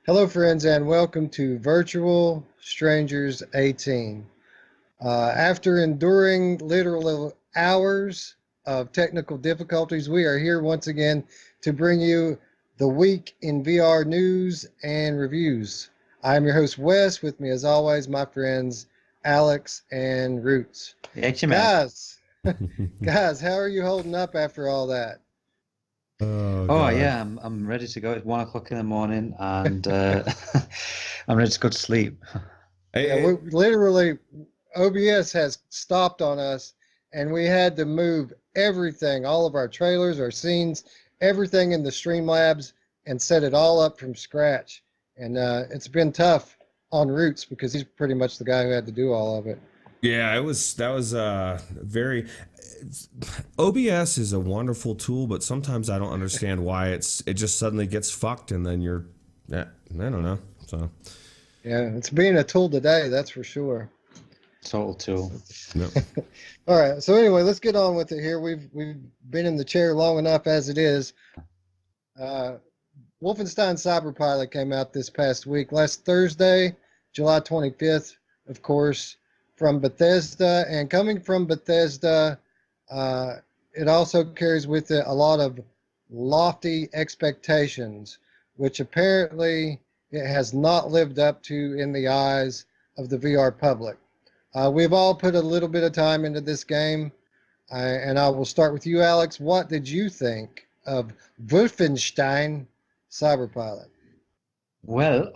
Hello, friends, and welcome to Virtual Strangers 18. After enduring literal hours of technical difficulties, we are here once again to bring you the week in VR news and reviews. I'm your host, Wes. With me, as always, my friends Alex and Roots. HMS. Guys, guys, how are you holding up after all that? Oh Oh God. yeah, I'm ready to go. It's 1 o'clock in the morning, and I'm ready to go to sleep. Yeah, Hey, we literally OBS has stopped on us, and we had to move everything, all of our trailers, our scenes, everything in the Streamlabs, and set it all up from scratch. And it's been tough on Roots because he's pretty much the guy who had to do all of it. yeah, that was very OBS is a wonderful tool, but sometimes I don't understand why it just suddenly gets fucked and then I don't know. So Yeah, it's being a tool today, that's for sure. Total tool. no. All right, so anyway, let's get on with it here. We've been in the chair long enough as it is. Uh, Wolfenstein Cyberpilot came out this past week, last Thursday, July 25th, of course, from Bethesda. And coming from Bethesda, it also carries with it a lot of lofty expectations, which apparently it has not lived up to in the eyes of the VR public. We've all put a little bit of time into this game, and I will start with you, Alex. What did you think of Wolfenstein Cyberpilot? Well,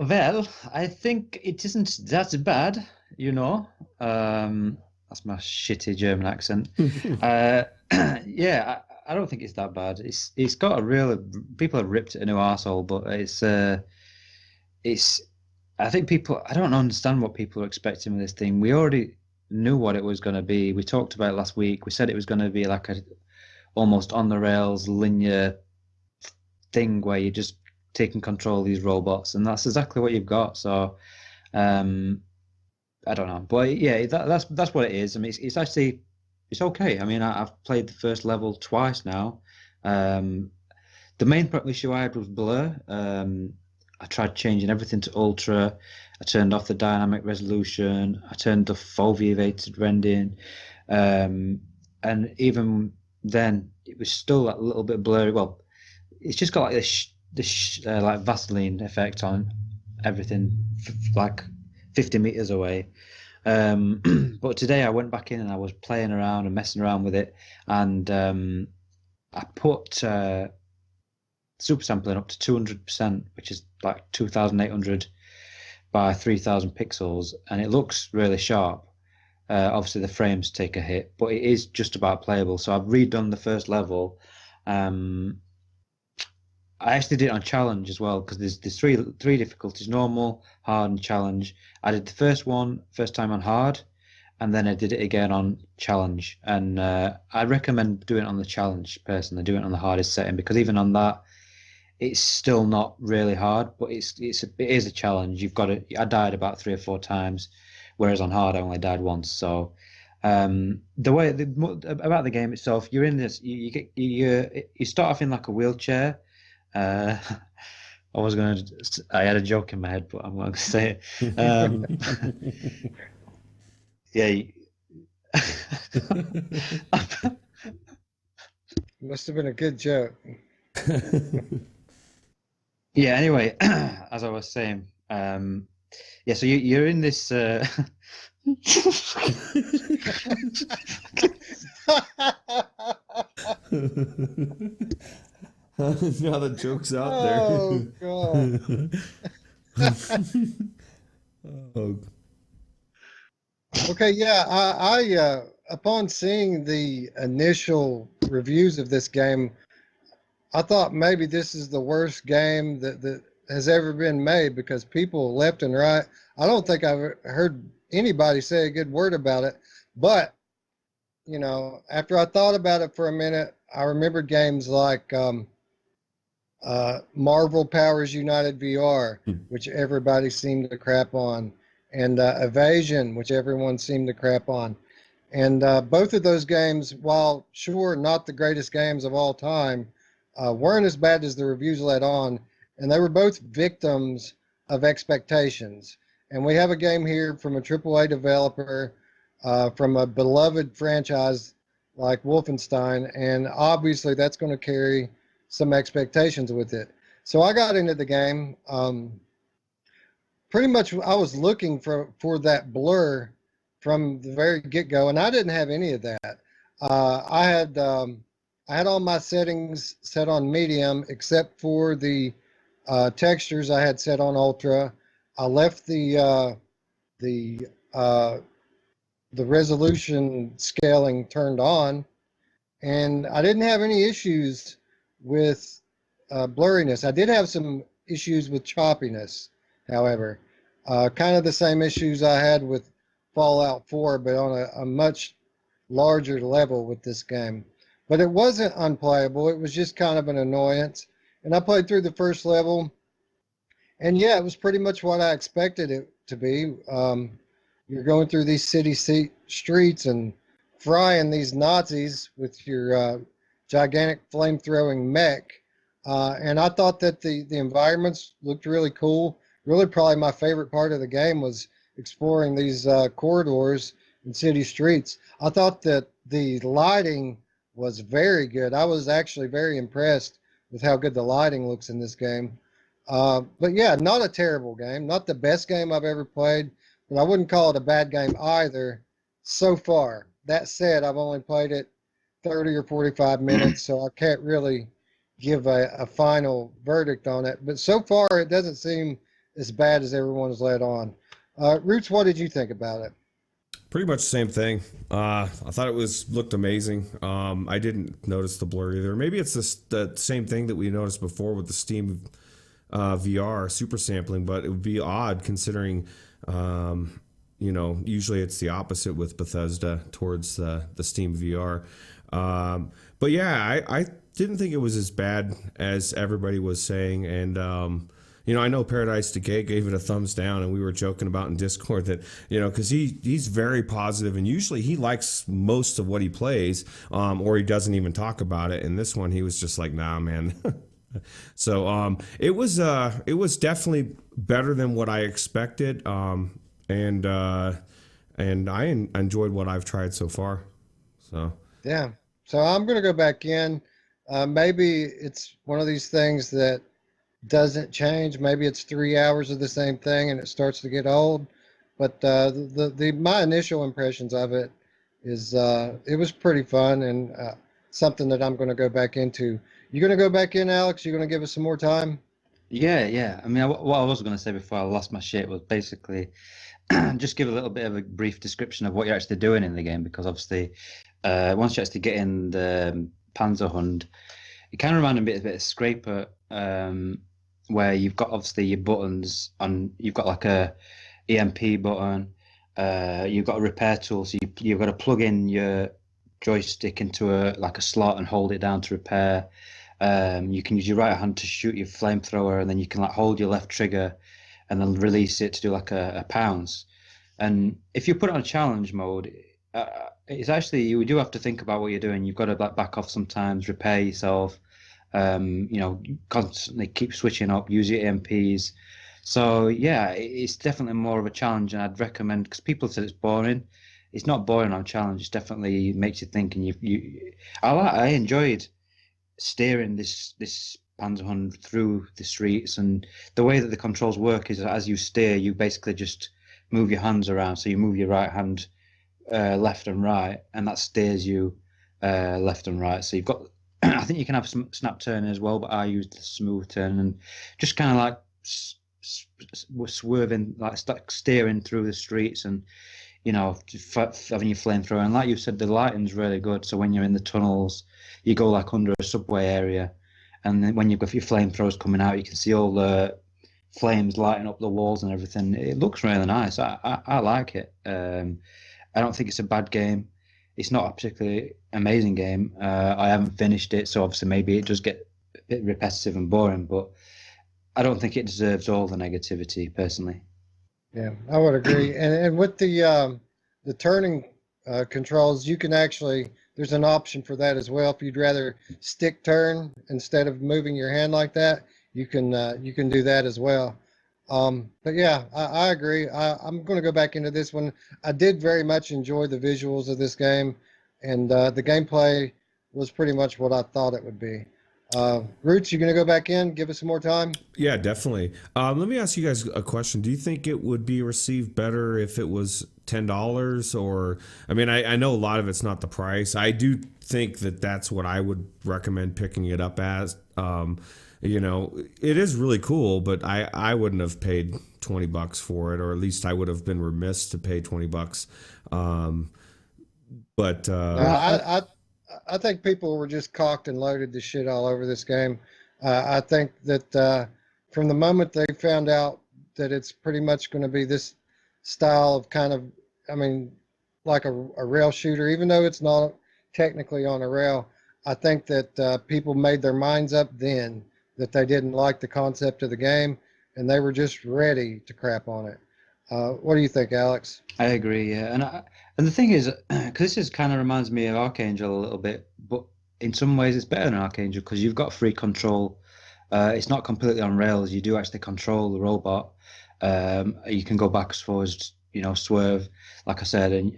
I think it isn't that bad, you know. That's my shitty German accent. Uh, yeah, I don't think it's that bad. It's got a real people have ripped it a new arsehole, but it's I think people I don't understand what people are expecting with this thing. We already knew what it was going to be. We talked about it last week. We said it was going to be like a almost on the rails linear thing where you're just taking control of these robots, and that's exactly what you've got. So um, I don't know, but yeah, that's what it is. I mean, it's actually it's okay. I mean, I've played the first level twice now. Um, the main issue I had was blur. I tried changing everything to ultra. I turned off the dynamic resolution. I turned off foveated rendering, and even then, it was still a little bit blurry. Well, it's just got like this like Vaseline effect on everything, like 50 meters away. But today I went back in and I was playing around and messing around with it, and I put super sampling up to 200%, which is like 2,800 by 3,000 pixels, and it looks really sharp. Obviously, the frames take a hit, but it is just about playable. So I've redone the first level. Um, I actually did it on challenge as well because there's three difficulties: normal, hard, and challenge. I did the first time on hard, and then I did it again on challenge. And I recommend doing it on the challenge personally, doing it on the hardest setting because even on that, it's still not really hard, but it is a challenge. You've got to. I died about 3 or 4 times, whereas on hard I only died once. So about the game itself, you're in this. You start off in like a wheelchair. Uh, I had a joke in my head, but I'm not going to say it. Yeah. Must have been a good joke. Yeah. Anyway, as I was saying, yeah. So you're in this. Now the joke's out Oh God. there. Oh, Okay, yeah, I upon seeing the initial reviews of this game, I thought maybe this is the worst game that has ever been made because people left and right. I don't think I've heard anybody say a good word about it. But, after I thought about it for a minute, I remembered games like Marvel Powers United VR, which everybody seemed to crap on, and Evasion, which everyone seemed to crap on. And both of those games, while sure not the greatest games of all time, weren't as bad as the reviews let on. And they were both victims of expectations. And we have a game here from a AAA developer, from a beloved franchise like Wolfenstein, and obviously that's going to carry some expectations with it. So I got into the game. Pretty much I was looking for that blur from the very get-go, and I didn't have any of that. I had all my settings set on medium, except for the textures I had set on ultra. I left the resolution scaling turned on, and I didn't have any issues with blurriness. I did have some issues with choppiness, however. Kind of the same issues I had with Fallout 4, but on a much larger level with this game. But it wasn't unplayable. It was just kind of an annoyance. And I played through the first level, and yeah, it was pretty much what I expected it to be. You're going through these city streets and frying these Nazis with your gigantic flame-throwing mech. And I thought that the environments looked really cool. Really, probably my favorite part of the game was exploring these corridors and city streets. I thought that the lighting was very good. I was actually very impressed with how good the lighting looks in this game. But yeah, not a terrible game. Not the best game I've ever played, but I wouldn't call it a bad game either so far. That said, I've only played it 30 or 45 minutes, so I can't really give a final verdict on it. But so far, it doesn't seem as bad as everyone's led on. Roots, what did you think about it? Pretty much the same thing. I thought it looked amazing. I didn't notice the blur either. Maybe it's the same thing that we noticed before with the Steam VR super sampling, but it would be odd considering, usually it's the opposite with Bethesda towards the Steam VR. But yeah, I didn't think it was as bad as everybody was saying, and I know Paradise Decay gave it a thumbs down, and we were joking about in Discord that, because he's very positive, and usually he likes most of what he plays, or he doesn't even talk about it. And this one, he was just like, nah, man. So it was definitely better than what I expected, and I enjoyed what I've tried so far. So yeah, so I'm gonna go back in. Maybe it's one of these things that doesn't change. Maybe it's 3 hours of the same thing and it starts to get old. But my initial impressions of it is it was pretty fun, and something that I'm going to go back into. You going to go back in, Alex? You going to give us some more time? Yeah. I mean, what I was going to say before I lost my shit was basically just give a little bit of a brief description of what you're actually doing in the game, because obviously once you actually get in the Panzerhund, it kind of reminded me a bit of Scraper, where you've got obviously your buttons on. You've got like a EMP button. You've got a repair tool, so you've got to plug in your joystick into a slot and hold it down to repair. You can use your right hand to shoot your flamethrower, and then you can hold your left trigger and then release it to do a pounce. And if you put it on challenge mode, it's actually, you do have to think about what you're doing. You've got to back off sometimes, repair yourself, constantly keep switching up, use your EMPs. So yeah, it's definitely more of a challenge, and I'd recommend, because people said it's boring. It's not boring on challenge. It definitely makes you think, and I enjoyed steering this Panzerhund through the streets, and the way that the controls work is as you steer, you basically just move your hands around. So you move your right hand left and right, and that steers you left and right. So you've got, I think you can have some snap turn as well, but I used the smooth turn, and just kind of swerving, steering through the streets, and having your flamethrower. And like you said, the lighting's really good. So when you're in the tunnels, you go under a subway area, and then when you've got your flamethrowers coming out, you can see all the flames lighting up the walls and everything. It looks really nice. I like it. I don't think it's a bad game. It's not a particularly amazing game. I haven't finished it, so obviously maybe it does get a bit repetitive and boring, but I don't think it deserves all the negativity, personally. Yeah, I would agree. And with the turning controls, you can actually, there's an option for that as well. If you'd rather stick turn instead of moving your hand like that, you can do that as well. But yeah, I agree. I'm going to go back into this one. I did very much enjoy the visuals of this game, and the gameplay was pretty much what I thought it would be. Roots, you going to go back in? Give us some more time? Yeah, definitely. Let me ask you guys a question. Do you think it would be received better if it was $10? Or, I mean, I know a lot of it's not the price. I do think that that's what I would recommend picking it up as. You know, it is really cool, but I wouldn't have paid $20 for it, or at least I would have been remiss to pay $20. But No, I think people were just cocked and loaded the shit all over this game. I think that from the moment they found out that it's pretty much going to be this style of kind of, I mean, like a rail shooter, even though it's not technically on a rail, I think that people made their minds up then that they didn't like the concept of the game, and they were just ready to crap on it. What do you think, Alex? I agree, yeah. And the thing is, because this kind of reminds me of Archangel a little bit, but in some ways it's better than Archangel because you've got free control. It's not completely on rails. You do actually control the robot. You can go backwards, forwards, swerve, like I said. And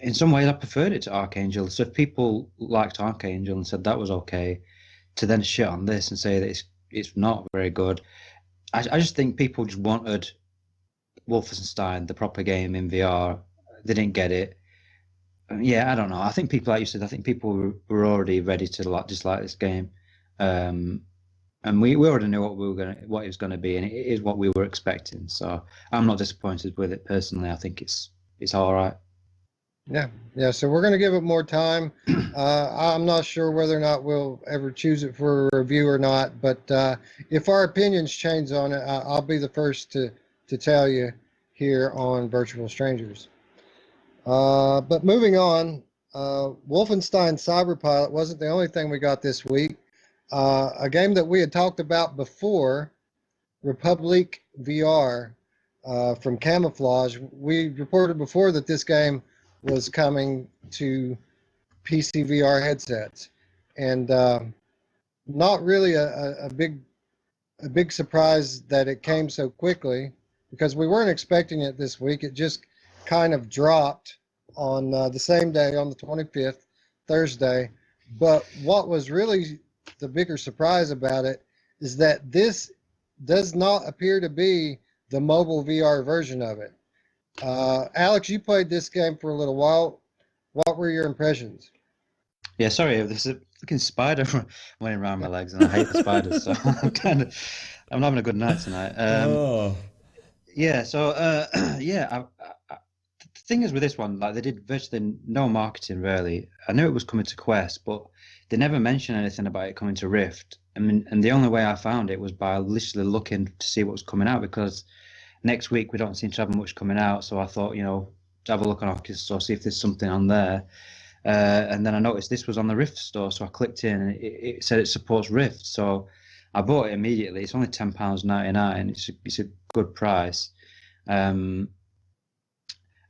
in some ways, I preferred it to Archangel. So if people liked Archangel and said that was okay, to then shit on this and say that it's not very good, I just think people just wanted Wolfenstein, the proper game in VR. They didn't get it. Yeah, I don't know. I think people, like you said, I think people were already ready to dislike this game, and we already knew what it was gonna be, and it is what we were expecting. So I'm not disappointed with it personally. I think it's all right. Yeah. So we're going to give it more time. I'm not sure whether or not we'll ever choose it for a review or not, but if our opinions change on it, I'll be the first to tell you here on Virtual Strangers. But moving on, Wolfenstein Cyberpilot wasn't the only thing we got this week. A game that we had talked about before, Republique VR from Camouflage. We reported before that this game was coming to PC VR headsets, and not really a big surprise that it came so quickly because we weren't expecting it this week. It just kind of dropped on the same day, on the 25th, Thursday. But what was really the bigger surprise about it is that this does not appear to be the mobile VR version of it. Alex, you played this game for a little while. What were your impressions? Yeah, sorry, there's a fucking spider running around my legs, and I hate the spiders, so I'm having a good night tonight. Yeah, so yeah, the thing is with this one, like they did virtually no marketing really. I knew it was coming to Quest, but they never mentioned anything about it coming to Rift. I mean, and the only way I found it was by literally looking to see what was coming out because next week we don't seem to have much coming out. So I thought, to have a look on Oculus Store, see if there's something on there. And then I noticed this was on the Rift store, so I clicked in and it said it supports Rift. So I bought it immediately. It's only £10.99. It's a good price. And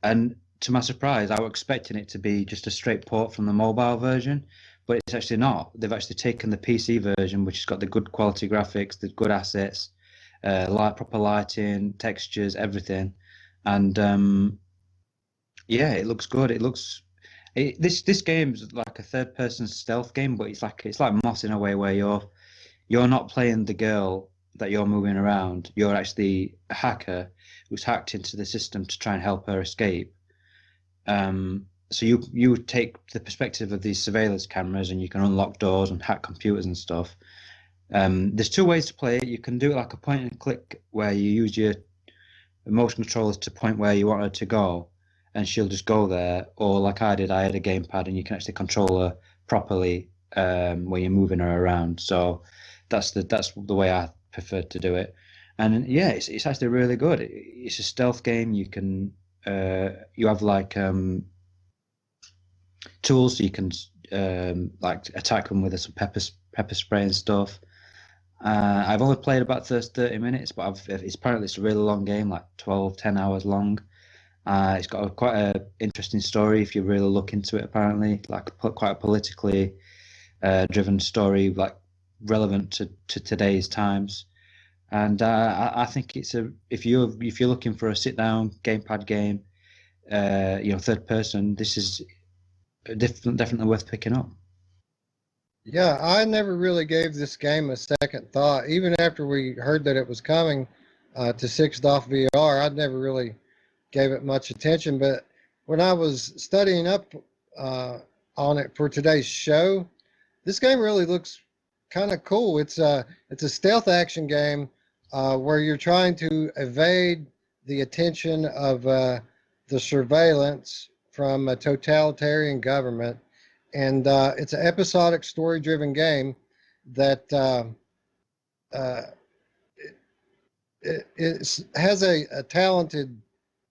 to my surprise, I was expecting it to be just a straight port from the mobile version, but it's actually not. They've actually taken the PC version, which has got the good quality graphics, the good assets, proper lighting, textures, everything, and yeah, it looks good. This game's like a third-person stealth game, but it's like Moss in a way where you're not playing the girl that you're moving around. You're actually a hacker who's hacked into the system to try and help her escape. So you would take the perspective of these surveillance cameras, and you can unlock doors and hack computers and stuff. There's two ways to play it. You can do it like a point and click, where you use your motion controllers to point where you want her to go, and she'll just go there. Or like I did, I had a gamepad, and you can actually control her properly when you're moving her around. So that's the way I preferred to do it. And yeah, it's actually really good. It's a stealth game. You can you have like tools, so you can like attack them with some pepper spray and stuff. I've only played about 30 minutes, but apparently it's a really long game, like 10 hours long. It's got quite a interesting story if you really look into it. Apparently, like quite a politically driven story, like relevant to today's times. And I think it's if you're looking for a sit down gamepad game, third person, this is definitely worth picking up. Yeah, I never really gave this game a second thought. Even after we heard that it was coming to 6th VR, I'd never really gave it much attention. But when I was studying up on it for today's show, this game really looks kind of cool. It's a stealth action game where you're trying to evade the attention of the surveillance from a totalitarian government, and it's an episodic story-driven game that it has a talented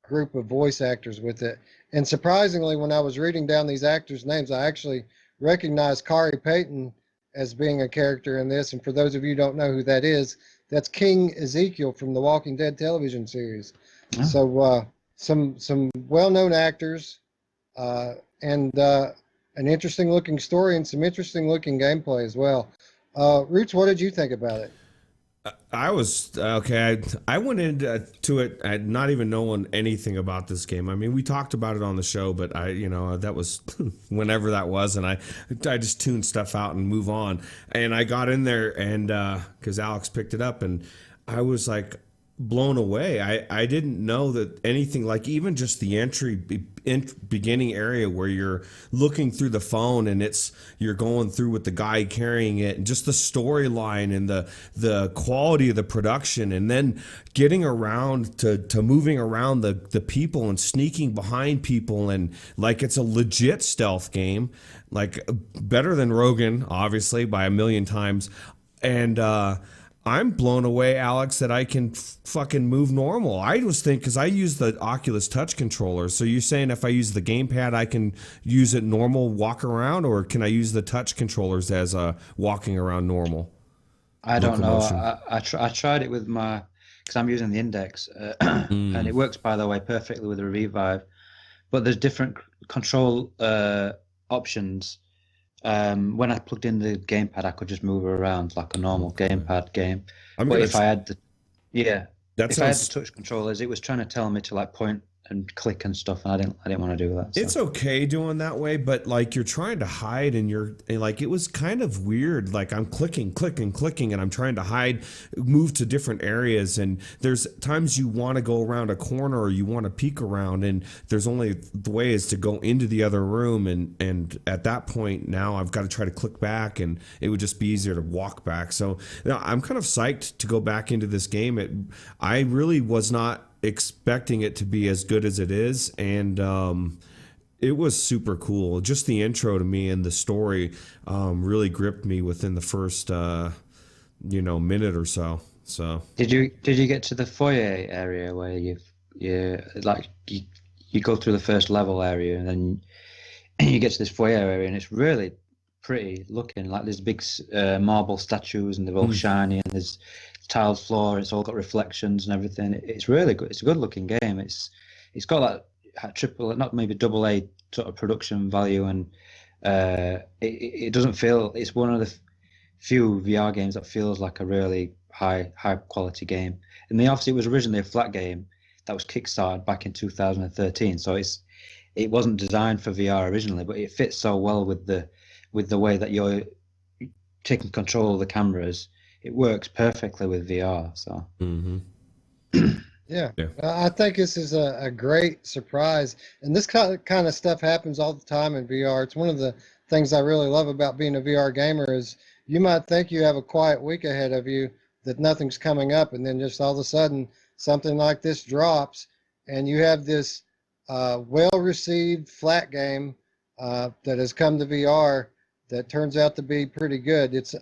group of voice actors with it. And surprisingly, when I was reading down these actors' names, I actually recognized Kari Payton as being a character in this. And for those of you who don't know who that is, that's King Ezekiel from the Walking Dead television series. Oh. So some well-known actors and an interesting looking story and some interesting looking gameplay as well. Roots, what did you think about it? I was okay. I went into it not even knowing anything about this game. I mean, we talked about it on the show, but that was whenever that was, and I just tuned stuff out and move on. And I got in there, and because Alex picked it up, and I was like blown away. I didn't know that anything, like even just the beginning area where you're looking through the phone and you're going through with the guy carrying it, and just the storyline and the quality of the production, and then getting around to moving around the people and sneaking behind people, and like it's a legit stealth game, like better than Rogan obviously by a million times. And I'm blown away, Alex, that I can fucking move normal. I was thinking, because I use the Oculus Touch controller. So you're saying if I use the gamepad, I can use it normal, walk around, or can I use the touch controllers as walking around normal? I don't know. I tried it with because I'm using the Index, and it works, by the way, perfectly with the Revive. But there's different control options. When I plugged in the gamepad, I could just move around like a normal gamepad game. But if I had the touch controllers, it was trying to tell me to like point and click and stuff, and I didn't want to do that. So. It's okay doing that way, but like you're trying to hide, and like it was kind of weird. Like I'm clicking, and I'm trying to hide, move to different areas, and there's times you want to go around a corner or you want to peek around, and there's only the way is to go into the other room, and at that point now I've got to try to click back, and it would just be easier to walk back. So I'm kind of psyched to go back into this game. I really was not expecting it to be as good as it is, and it was super cool. Just the intro to me and the story really gripped me within the first minute or so. So did you get to the foyer area where you go through the first level area, and then you get to this foyer area, and it's really pretty looking. Like there's big marble statues, and they're all shiny, and there's tiled floor. It's all got reflections and everything. It's really good. It's a good looking game. It's got that triple, not maybe double A sort of production value, and it doesn't feel. It's one of the few VR games that feels like a really high quality game. And obviously it was originally a flat game that was kickstarted back in 2013. So it wasn't designed for VR originally, but it fits so well with the way that you're taking control of the cameras. It works perfectly with VR. So, yeah. I think this is a great surprise, and this kind of stuff happens all the time in VR. It's one of the things I really love about being a VR gamer is you might think you have a quiet week ahead of you, that nothing's coming up, and then just all of a sudden something like this drops, and you have this well-received flat game that has come to VR that turns out to be pretty good. It's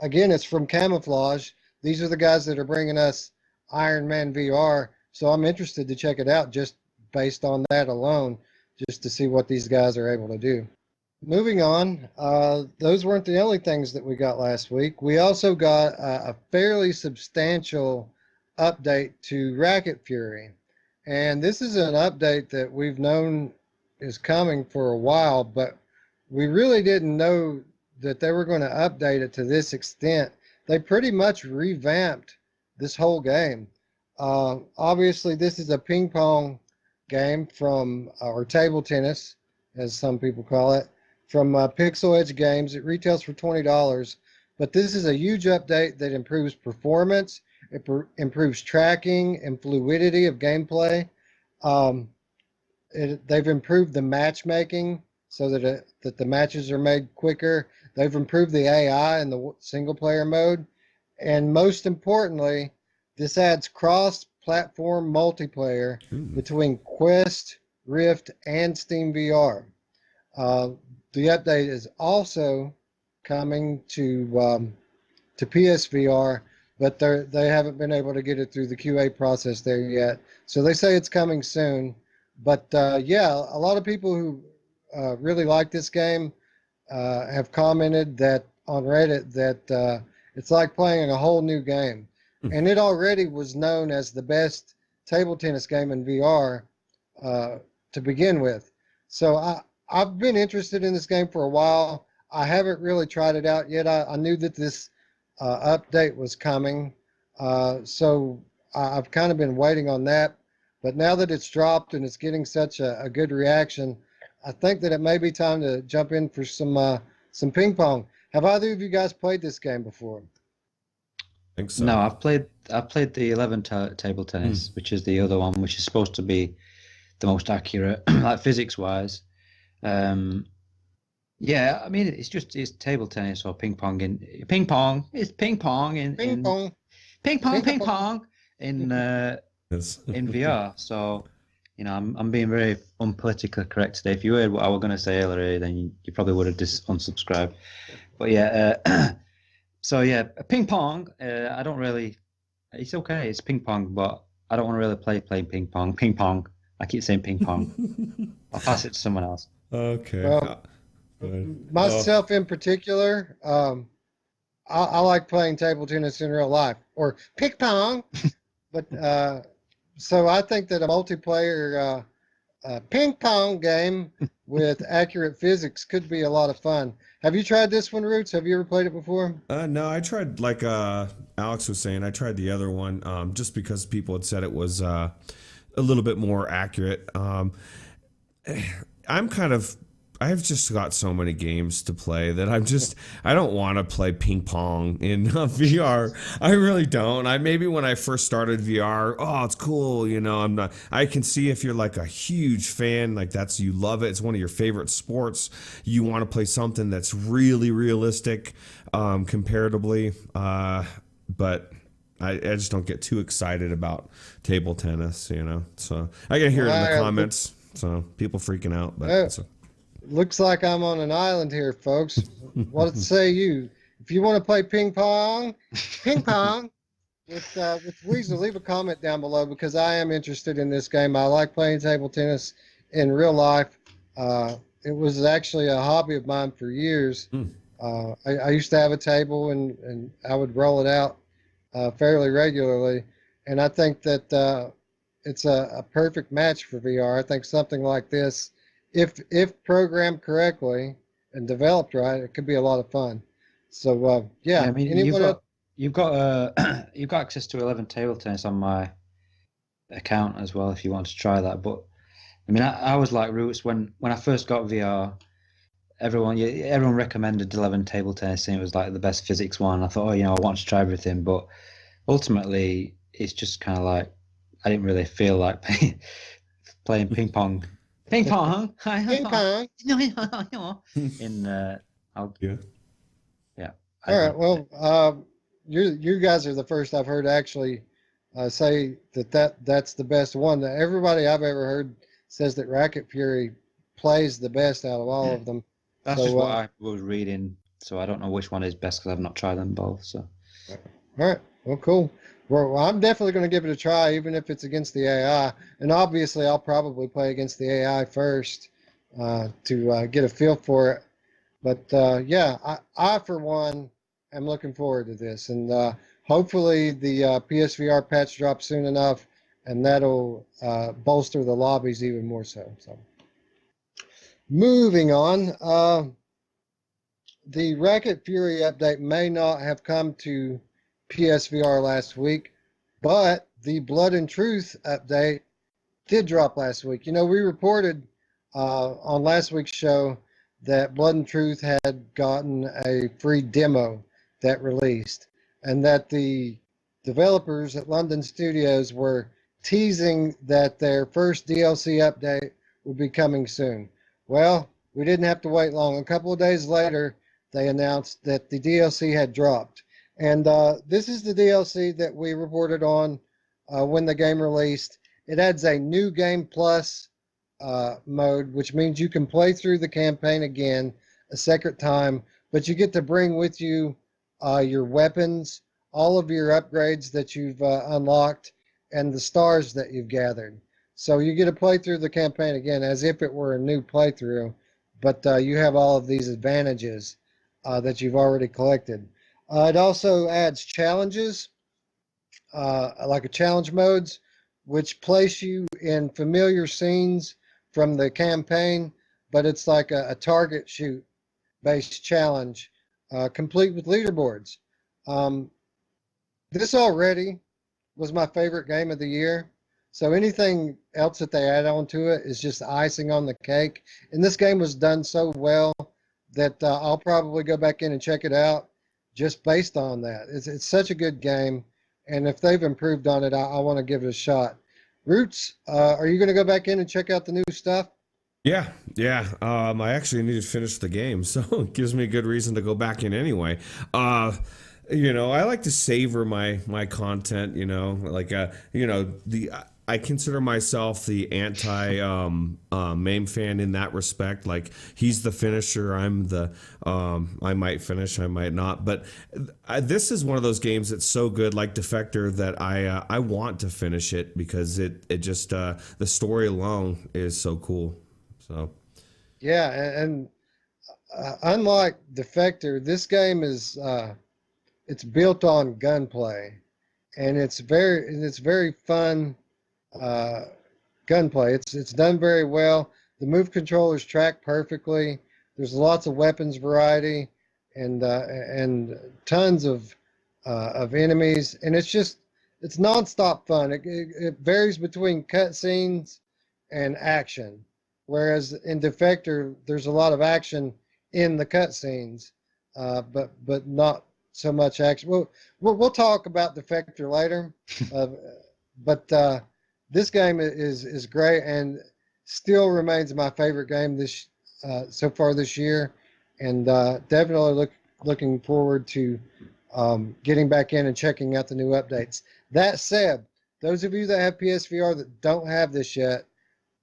again, it's from Camouflage. These are the guys that are bringing us Iron Man VR. So I'm interested to check it out just based on that alone, just to see what these guys are able to do. Moving on, those weren't the only things that we got last week. We also got a fairly substantial update to Racket Fury. And this is an update that we've known is coming for a while, but we really didn't know that they were going to update it to this extent. They pretty much revamped this whole game. Obviously, this is a ping pong game from, or table tennis, as some people call it, from Pixel Edge Games. It retails for $20, but this is a huge update that improves performance, improves tracking and fluidity of gameplay. They've improved the matchmaking so that the matches are made quicker. They've improved the AI in the single player mode. And most importantly, this adds cross-platform multiplayer between Quest, Rift, and Steam VR. The update is also coming to PSVR, but they haven't been able to get it through the QA process there yet. So they say it's coming soon. But yeah, a lot of people who really like this game have commented that on Reddit that it's like playing a whole new game. And it already was known as the best table tennis game in VR to begin with. So I've been interested in this game for a while. I haven't really tried it out yet. I knew that this update was coming. So I've kind of been waiting on that. But now that it's dropped and it's getting such a good reaction, I think that it may be time to jump in for some ping pong. Have either of you guys played this game before? I think so. No, I've played the 11 table tennis, which is the other one, which is supposed to be the most accurate, like physics wise. Yeah, I mean it's table tennis or ping pong in ping pong. It's ping pong in Ping pong. ping pong Ping pong in in VR. So, you know, I'm being very unpolitically correct today. If you heard what I was going to say earlier, then you probably would have unsubscribed. But yeah, so yeah, ping pong. I don't really. It's okay. It's ping pong, but I don't want to really play ping pong. Ping pong. I keep saying ping pong. I'll pass it to someone else. Okay. Well, myself in particular, I like playing table tennis in real life or ping pong. But so I think that a multiplayer ping pong game with accurate physics could be a lot of fun. Have you tried this one, Roots? Have you ever played it before? No, I tried, like Alex was saying, I tried the other one just because people had said it was a little bit more accurate. I've just got so many games to play that I don't want to play ping pong in VR. I really don't. Maybe when I first started VR, oh, it's cool. You know, I can see if you're like a huge fan, like you love it. It's one of your favorite sports. You want to play something that's really realistic, comparatively. But I just don't get too excited about table tennis, you know. So I can hear it in the comments. So people freaking out, but looks like I'm on an island here, folks. What say you? If you want to play ping pong with Weasel, leave a comment down below because I am interested in this game. I like playing table tennis in real life. It was actually a hobby of mine for years. I used to have a table and I would roll it out fairly regularly. And I think that it's a perfect match for VR. I think something like this, if programmed correctly and developed right, it could be a lot of fun. So yeah, I mean, you've got access to 11 table tennis on my account as well if you want to try that. But I mean, I was like Roots when I first got VR. Everyone recommended 11 table tennis, and it was like the best physics one. I thought, oh, you know, I want to try everything, but ultimately, it's just kind of like I didn't really feel like playing ping pong. Ping pong. Ping pong. Yeah. All right. Well, you guys are the first I've heard actually say that's the best one. Everybody I've ever heard says that Racket Fury plays the best out of all of them. That's just what I was reading. So I don't know which one is best because I've not tried them both. So. All right. Well, cool. Well, I'm definitely going to give it a try, even if it's against the AI. And obviously, I'll probably play against the AI first to get a feel for it. But yeah, I for one am looking forward to this, and hopefully the PSVR patch drops soon enough, and that'll bolster the lobbies even more so. So, moving on, the Racket Fury update may not have come to PSVR last week, But the Blood and Truth update did drop last week. You know, we reported on last week's show that Blood and Truth had gotten a free demo that released, and that the developers at London Studios were teasing that their first DLC update would be coming soon. Well, we didn't have to wait long. A couple of days later, they announced that the DLC had dropped. And this is the DLC that we reported on when the game released. It adds a new Game Plus mode, which means you can play through the campaign again a second time, but you get to bring with you your weapons, all of your upgrades that you've unlocked, and the stars that you've gathered. So you get to play through the campaign again as if it were a new playthrough, but you have all of these advantages that you've already collected. It also adds challenges, like a challenge modes, which place you in familiar scenes from the campaign, but it's like a target shoot based challenge, complete with leaderboards. This already was my favorite game of the year. So anything else that they add on to it is just icing on the cake. And this game was done so well that I'll probably go back in and check it out just based on that. It's such a good game. And if they've improved on it, I want to give it a shot. Roots, are you going to go back in and check out the new stuff? Yeah. I actually need to finish the game, so it gives me a good reason to go back in anyway. I like to savor my content. I consider myself the anti MAME fan in that respect. Like, he's the finisher, I'm the I might finish, I might not. But this is one of those games that's so good, like Defector, that I want to finish it because it just the story alone is so cool. So yeah, and unlike Defector, this game is it's built on gunplay, and it's very fun. Gunplay. It's done very well. The move controllers track perfectly. There's lots of weapons variety and tons of enemies, and it's nonstop fun. It varies between cutscenes and action, whereas in Defector there's a lot of action in the cutscenes, but not so much action. We'll talk about Defector later, but. This game is great and still remains my favorite game so far this year, and definitely looking forward to getting back in and checking out the new updates. That said, those of you that have PSVR that don't have this yet,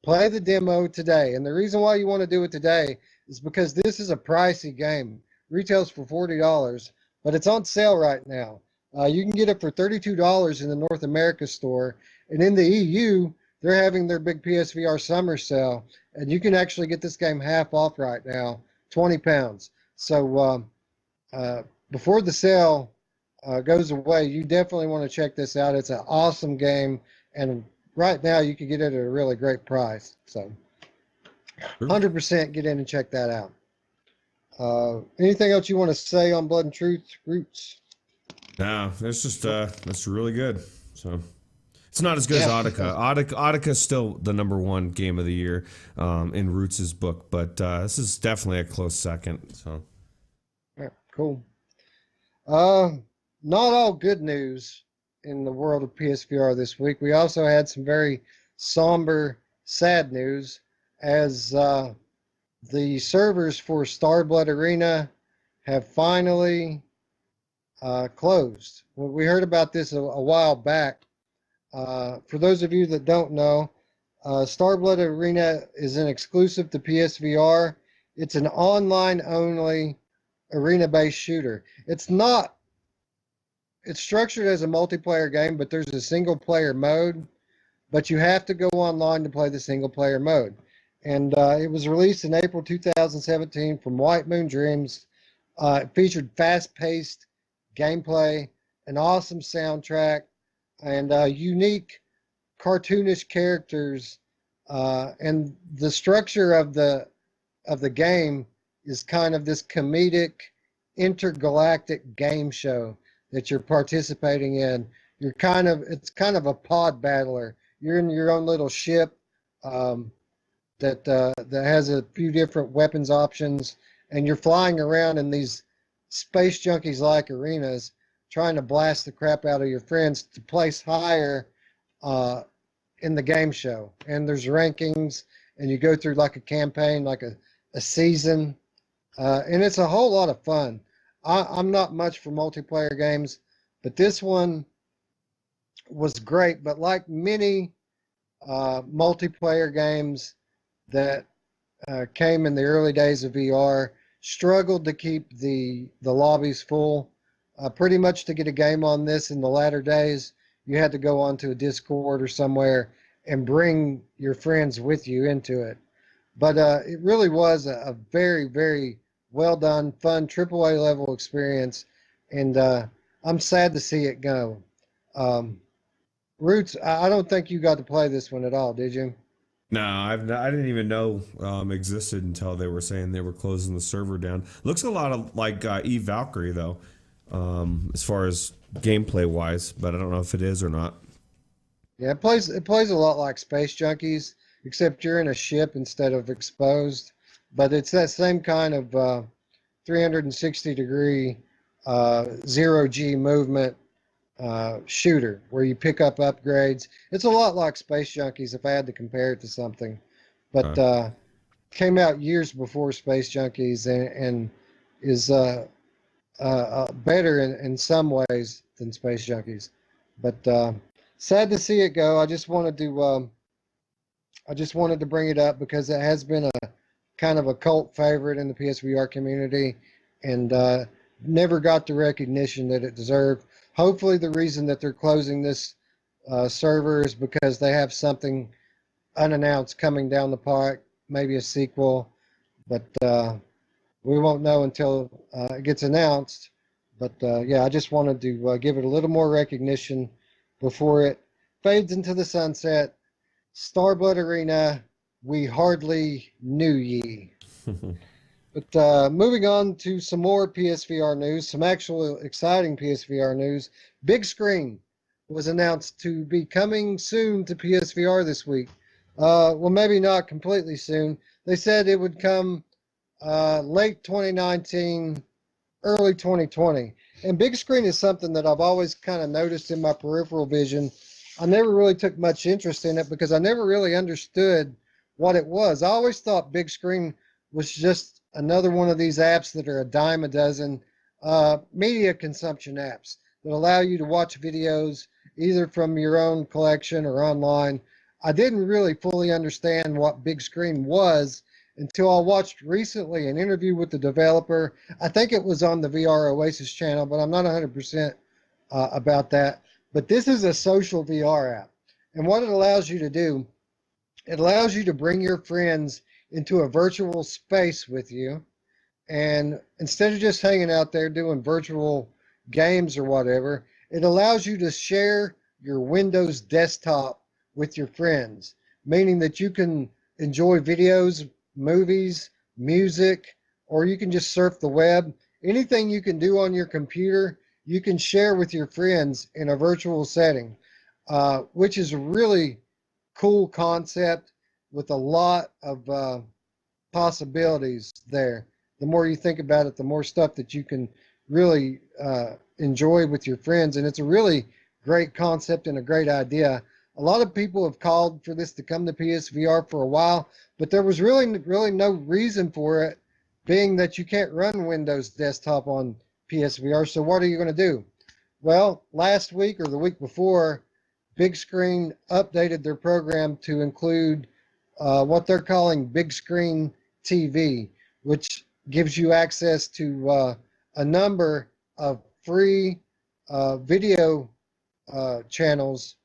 play the demo today. And the reason why you want to do it today is because this is a pricey game. Retails for $40, but it's on sale right now. You can get it for $32 in the North America store. And in the EU, they're having their big PSVR summer sale, and you can actually get this game half off right now, £20. So before the sale goes away, you definitely want to check this out. It's an awesome game, and right now you can get it at a really great price. So 100% get in and check that out. Anything else you want to say on Blood and Truth, Roots? No, that's really good. So. It's not as good as Audica. Audica is still the #1 game of the year in Roots' book, but this is definitely a close second. So, yeah, cool. Not all good news in the world of PSVR this week. We also had some very somber, sad news as the servers for Starblood Arena have finally closed. We heard about this a while back. For those of you that don't know, Starblood Arena is an exclusive to PSVR. It's an online-only arena-based shooter. It's structured as a multiplayer game, but there's a single-player mode. But you have to go online to play the single-player mode. And it was released in April 2017 from White Moon Dreams. It featured fast-paced gameplay, an awesome soundtrack, and unique cartoonish characters, and the structure of the game is kind of this comedic intergalactic game show that you're participating in. it's kind of a pod battler. You're in your own little ship that has a few different weapons options, and you're flying around in these space junkies like arenas, trying to blast the crap out of your friends to place higher in the game show. And there's rankings, and you go through like a campaign, like a season, and it's a whole lot of fun. I'm not much for multiplayer games, but this one was great. But like many multiplayer games that came in the early days of VR, struggled to keep the lobbies full. Pretty much to get a game on this in the latter days, you had to go onto a Discord or somewhere and bring your friends with you into it. But it really was a very, very well done, fun AAA level experience, and I'm sad to see it go. Roots, I don't think you got to play this one at all, did you? No, I didn't even know existed until they were saying they were closing the server down. Looks a lot of like Eve Valkyrie though, as far as gameplay wise, but I don't know if it is or not. Yeah, it plays a lot like Space Junkies, except you're in a ship instead of exposed. But it's that same kind of 360-degree zero G movement shooter where you pick up upgrades. It's a lot like Space Junkies if I had to compare it to something, but came out years before Space Junkies and is better in some ways than Space Junkies. But sad to see it go. I just wanted to bring it up because it has been a kind of a cult favorite in the PSVR community, and never got the recognition that it deserved. Hopefully the reason that they're closing this server is because they have something unannounced coming down the pike, maybe a sequel, but we won't know until it gets announced. But yeah, I just wanted to give it a little more recognition before it fades into the sunset. Starblood Arena, we hardly knew ye. But moving on to some more PSVR news, some actual exciting PSVR news. Big Screen was announced to be coming soon to PSVR this week. Well, maybe not completely soon. They said it would come late 2019, early 2020. And Big Screen is something that I've always kind of noticed in my peripheral vision. I never really took much interest in it because I never really understood what it was. I always thought Big Screen was just another one of these apps that are a dime a dozen media consumption apps that allow you to watch videos either from your own collection or online. I didn't really fully understand what Big Screen was until I watched recently an interview with the developer. I think it was on the VR Oasis channel, but I'm not 100% about that. But this is a social VR app. And what it allows you to do, it allows you to bring your friends into a virtual space with you, and instead of just hanging out there doing virtual games or whatever, it allows you to share your Windows desktop with your friends, meaning that you can enjoy videos, movies, music, or you can just surf the web. Anything you can do on your computer, you can share with your friends in a virtual setting, which is a really cool concept with a lot of possibilities there. The more you think about it, the more stuff that you can really enjoy with your friends. And it's a really great concept and a great idea. A lot of people have called for this to come to PSVR for a while, but there was really no reason for it, being that you can't run Windows desktop on PSVR. So what are you going to do? Well, last week or the week before, Big Screen updated their program to include what they're calling Big Screen TV, which gives you access to a number of free video channels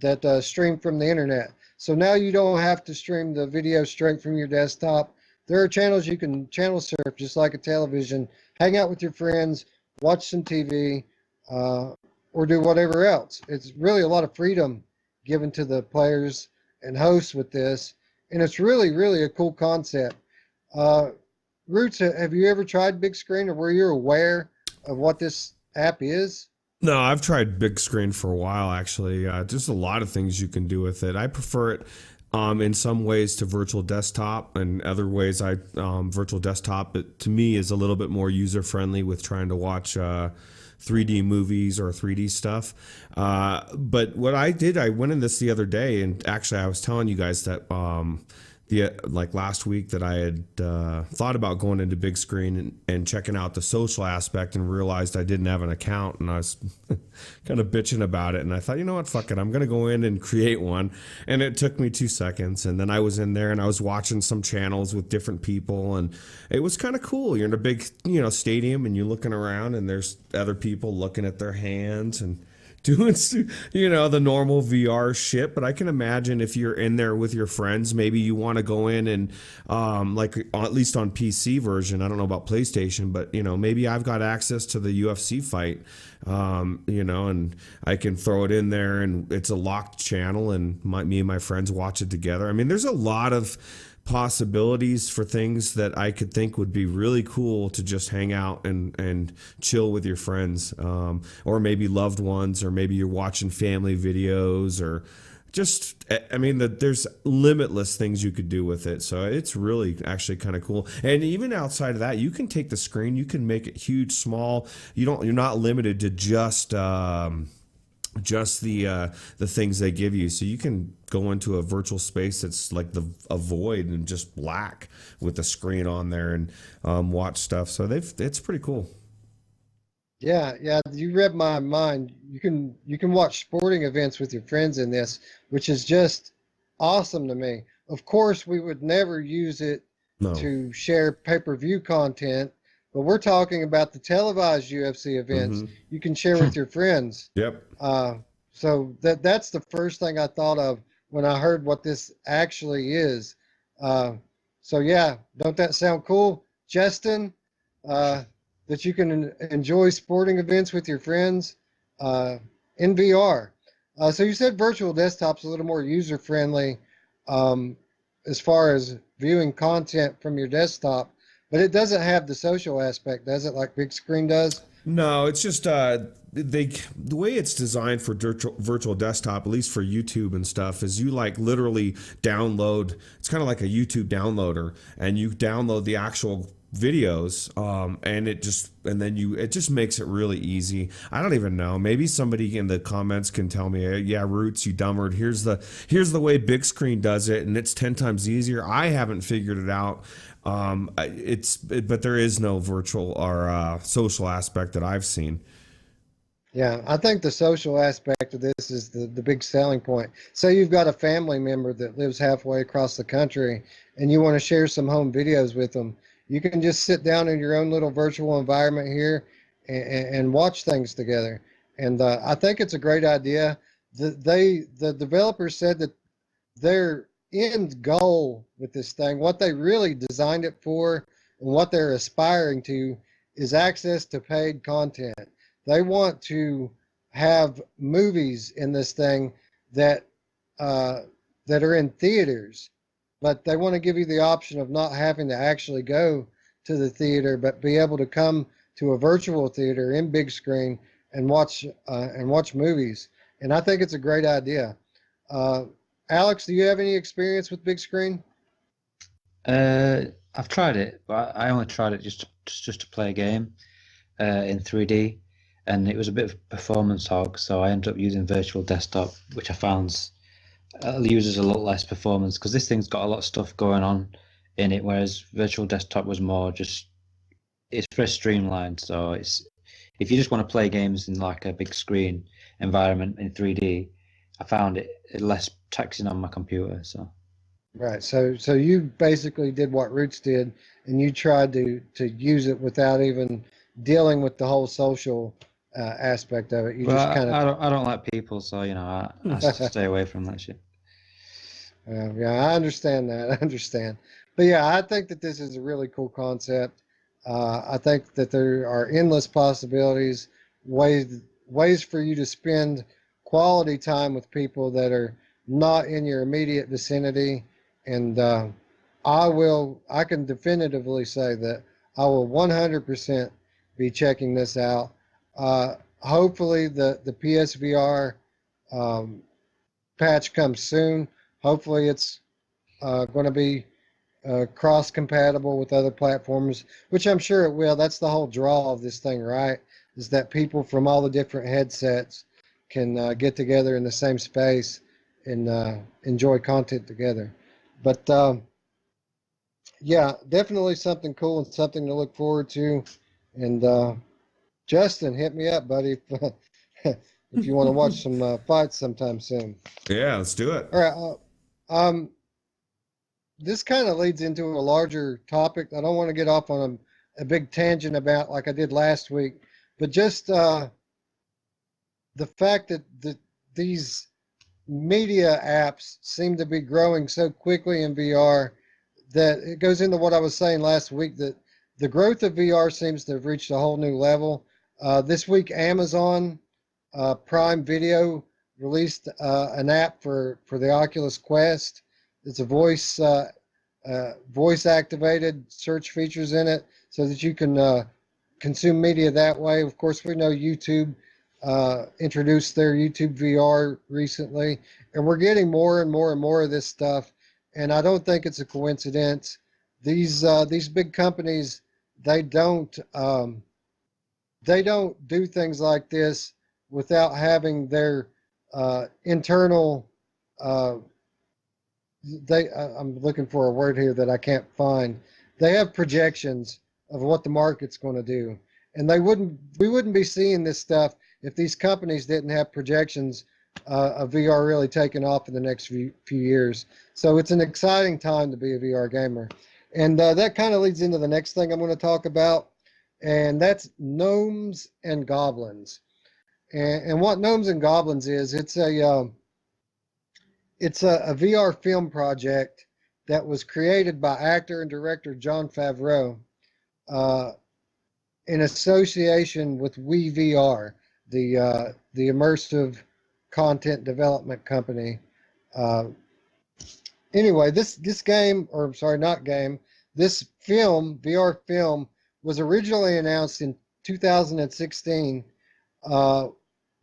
that stream from the internet. So now you don't have to stream the video straight from your desktop. There are channels you can channel surf just like a television, hang out with your friends, watch some TV, or do whatever else. It's really a lot of freedom given to the players and hosts with this, and it's really, really a cool concept. Roots, have you ever tried Big Screen, or were you aware of what this app is? No, I've tried big screen for a while actually. Just a lot of things you can do with it. I prefer it in some ways to virtual desktop, and other ways virtual desktop to me is a little bit more user friendly with trying to watch 3D movies or 3D stuff. But what I did, I went in this the other day, and actually I was telling you guys that the like last week that I had thought about going into big screen and checking out the social aspect, and realized I didn't have an account, and I was kind of bitching about it. And I thought, you know what, fuck it, I'm gonna go in and create one. And it took me 2 seconds, and then I was in there and I was watching some channels with different people, and it was kind of cool. You're in a big stadium, and you're looking around, and there's other people looking at their hands and doing the normal VR shit. But I can imagine if you're in there with your friends, maybe you want to go in and like at least on PC version, I don't know about PlayStation, but maybe I've got access to the UFC fight, and I can throw it in there, and it's a locked channel, and me and my friends watch it together. I mean, there's a lot of possibilities for things that I could think would be really cool to just hang out and chill with your friends, or maybe loved ones, or maybe you're watching family videos, or just, I mean, there's limitless things you could do with it. So it's really actually kind of cool. And even outside of that, you can take the screen, you can make it huge, small. You're not limited to just the things they give you. So you can go into a virtual space that's like a void and just black with the screen on there, and watch stuff. So it's pretty cool. Yeah, you read my mind. You can watch sporting events with your friends in this, which is just awesome to me. Of course, we would never use it No. to share pay-per-view content, but we're talking about the televised UFC events you can share with your friends. Yep. So that's the first thing I thought of when I heard what this actually is. So yeah, don't that sound cool, Justin? That you can enjoy sporting events with your friends in VR. So you said virtual desktop's a little more user friendly as far as viewing content from your desktop, but it doesn't have the social aspect, does it, like big screen does? No, it's just the way it's designed for virtual desktop, at least for YouTube and stuff, is you like literally download. It's kind of like a YouTube downloader, and you download the actual videos, and it just makes it really easy. I don't even know. Maybe somebody in the comments can tell me, yeah, Roots, you dumbard. Here's the way big screen does it, and it's 10 times easier. I haven't figured it out. But there is no virtual or social aspect that I've seen. Yeah, I think the social aspect of this is the big selling point. Say you've got a family member that lives halfway across the country, and you want to share some home videos with them. You can just sit down in your own little virtual environment here and watch things together. And I think it's a great idea. The developers said that their end goal with this thing, what they really designed it for and what they're aspiring to, is access to paid content. They want to have movies in this thing that are in theaters, but they want to give you the option of not having to actually go to the theater, but be able to come to a virtual theater in big screen and watch movies. And I think it's a great idea. Alex, do you have any experience with big screen? I've tried it, but I only tried it just to play a game in 3D, and it was a bit of performance hog, so I ended up using virtual desktop, which I found uses a lot less performance, because this thing's got a lot of stuff going on in it, whereas virtual desktop was more just, it's very streamlined. So it's, if you just want to play games in like a big screen environment in 3D, I found it less taxing on my computer. So Right. So you basically did what Roots did, and you tried to use it without even dealing with the whole social aspect of it. You well, just kind of I don't like people, so I stay away from that shit. yeah, I understand that. I understand. But yeah, I think that this is a really cool concept. I think that there are endless possibilities, ways for you to spend quality time with people that are not in your immediate vicinity. And I can definitively say that I will 100% be checking this out. hopefully the PSVR patch comes soon. Hopefully it's going to be cross compatible with other platforms, which I'm sure it will. That's the whole draw of this thing, right? Is that people from all the different headsets can get together in the same space and enjoy content together. But yeah, definitely something cool and something to look forward to. And Justin, hit me up, buddy, if you want to watch some fights sometime soon. Yeah, let's do it. All right. This kind of leads into a larger topic. I don't want to get off on a big tangent about like I did last week, but just the fact that these media apps seem to be growing so quickly in VR that it goes into what I was saying last week, that the growth of VR seems to have reached a whole new level. This week, Amazon Prime Video released an app for the Oculus Quest. It's a voice activated search features in it so that you can consume media that way. Of course, we know YouTube introduced their YouTube VR recently, and we're getting more and more and more of this stuff. And I don't think it's a coincidence. These big companies, they don't do things like this without having their internal I'm looking for a word here that I can't find. They have projections of what the market's going to do, and we wouldn't be seeing this stuff if these companies didn't have projections of VR really taking off in the next few years. So it's an exciting time to be a VR gamer, and that kind of leads into the next thing I'm going to talk about, and that's Gnomes and Goblins. And what Gnomes and Goblins is, it's a VR film project that was created by actor and director Jon Favreau in association with WeVR, the immersive content development company. Anyway, this game, or I'm sorry, not game, this film, VR film, was originally announced in 2016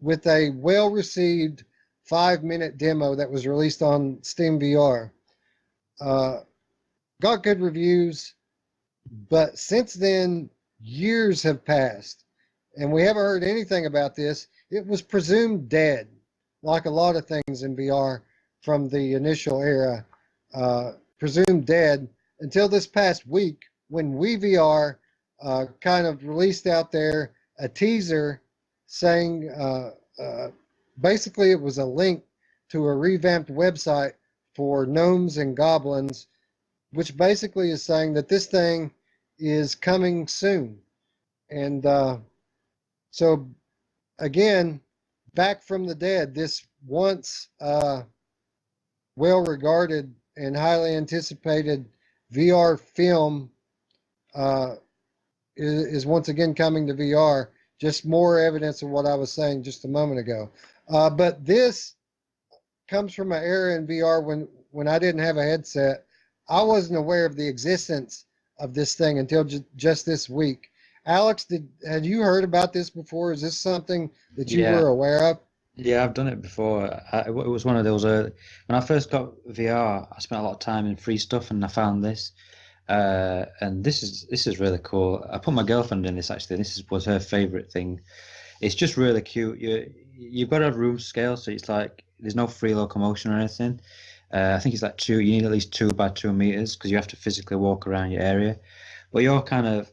with a well-received 5-minute demo that was released on Steam VR. Got good reviews, but since then, years have passed, and we haven't heard anything about this. It was presumed dead, like a lot of things in VR from the initial era, presumed dead until this past week when WeVR kind of released out there a teaser saying basically it was a link to a revamped website for Gnomes and Goblins, which basically is saying that this thing is coming soon. And so again, back from the dead, this once well-regarded and highly anticipated VR film is once again coming to VR. Just more evidence of what I was saying just a moment ago. But this comes from an era in VR when I didn't have a headset. I wasn't aware of the existence of this thing until just this week. Alex, had you heard about this before? Is this something that you were aware of? Yeah, I've done it before. It was one of those. When I first got VR, I spent a lot of time in free stuff, and I found this. And this is really cool. I put my girlfriend in this actually. Was her favorite thing. It's just really cute. You've got to have room scale, so it's like there's no free locomotion or anything. I think it's like you need at least 2 by 2 meters because you have to physically walk around your area. But you're kind of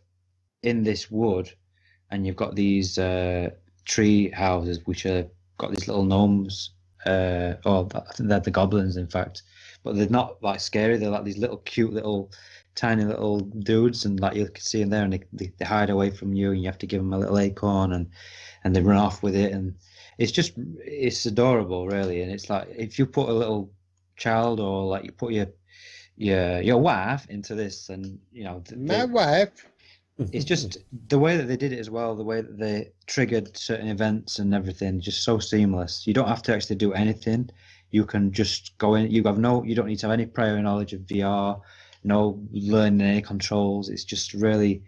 in this wood, and you've got these tree houses which are got these little gnomes. I think they're the goblins, in fact. But they're not like scary. They're like these little cute little tiny little dudes, and like you can see them there, and they hide away from you, and you have to give them a little acorn, and they run off with it, and it's adorable, really. And it's like if you put a little child, or like you put your wife into this, and my wife. It's just the way that they did it as well, the way that they triggered certain events and everything, just so seamless. You don't have to actually do anything. You can just go in. You don't need to have any prior knowledge of VR, no learning any controls. It's just really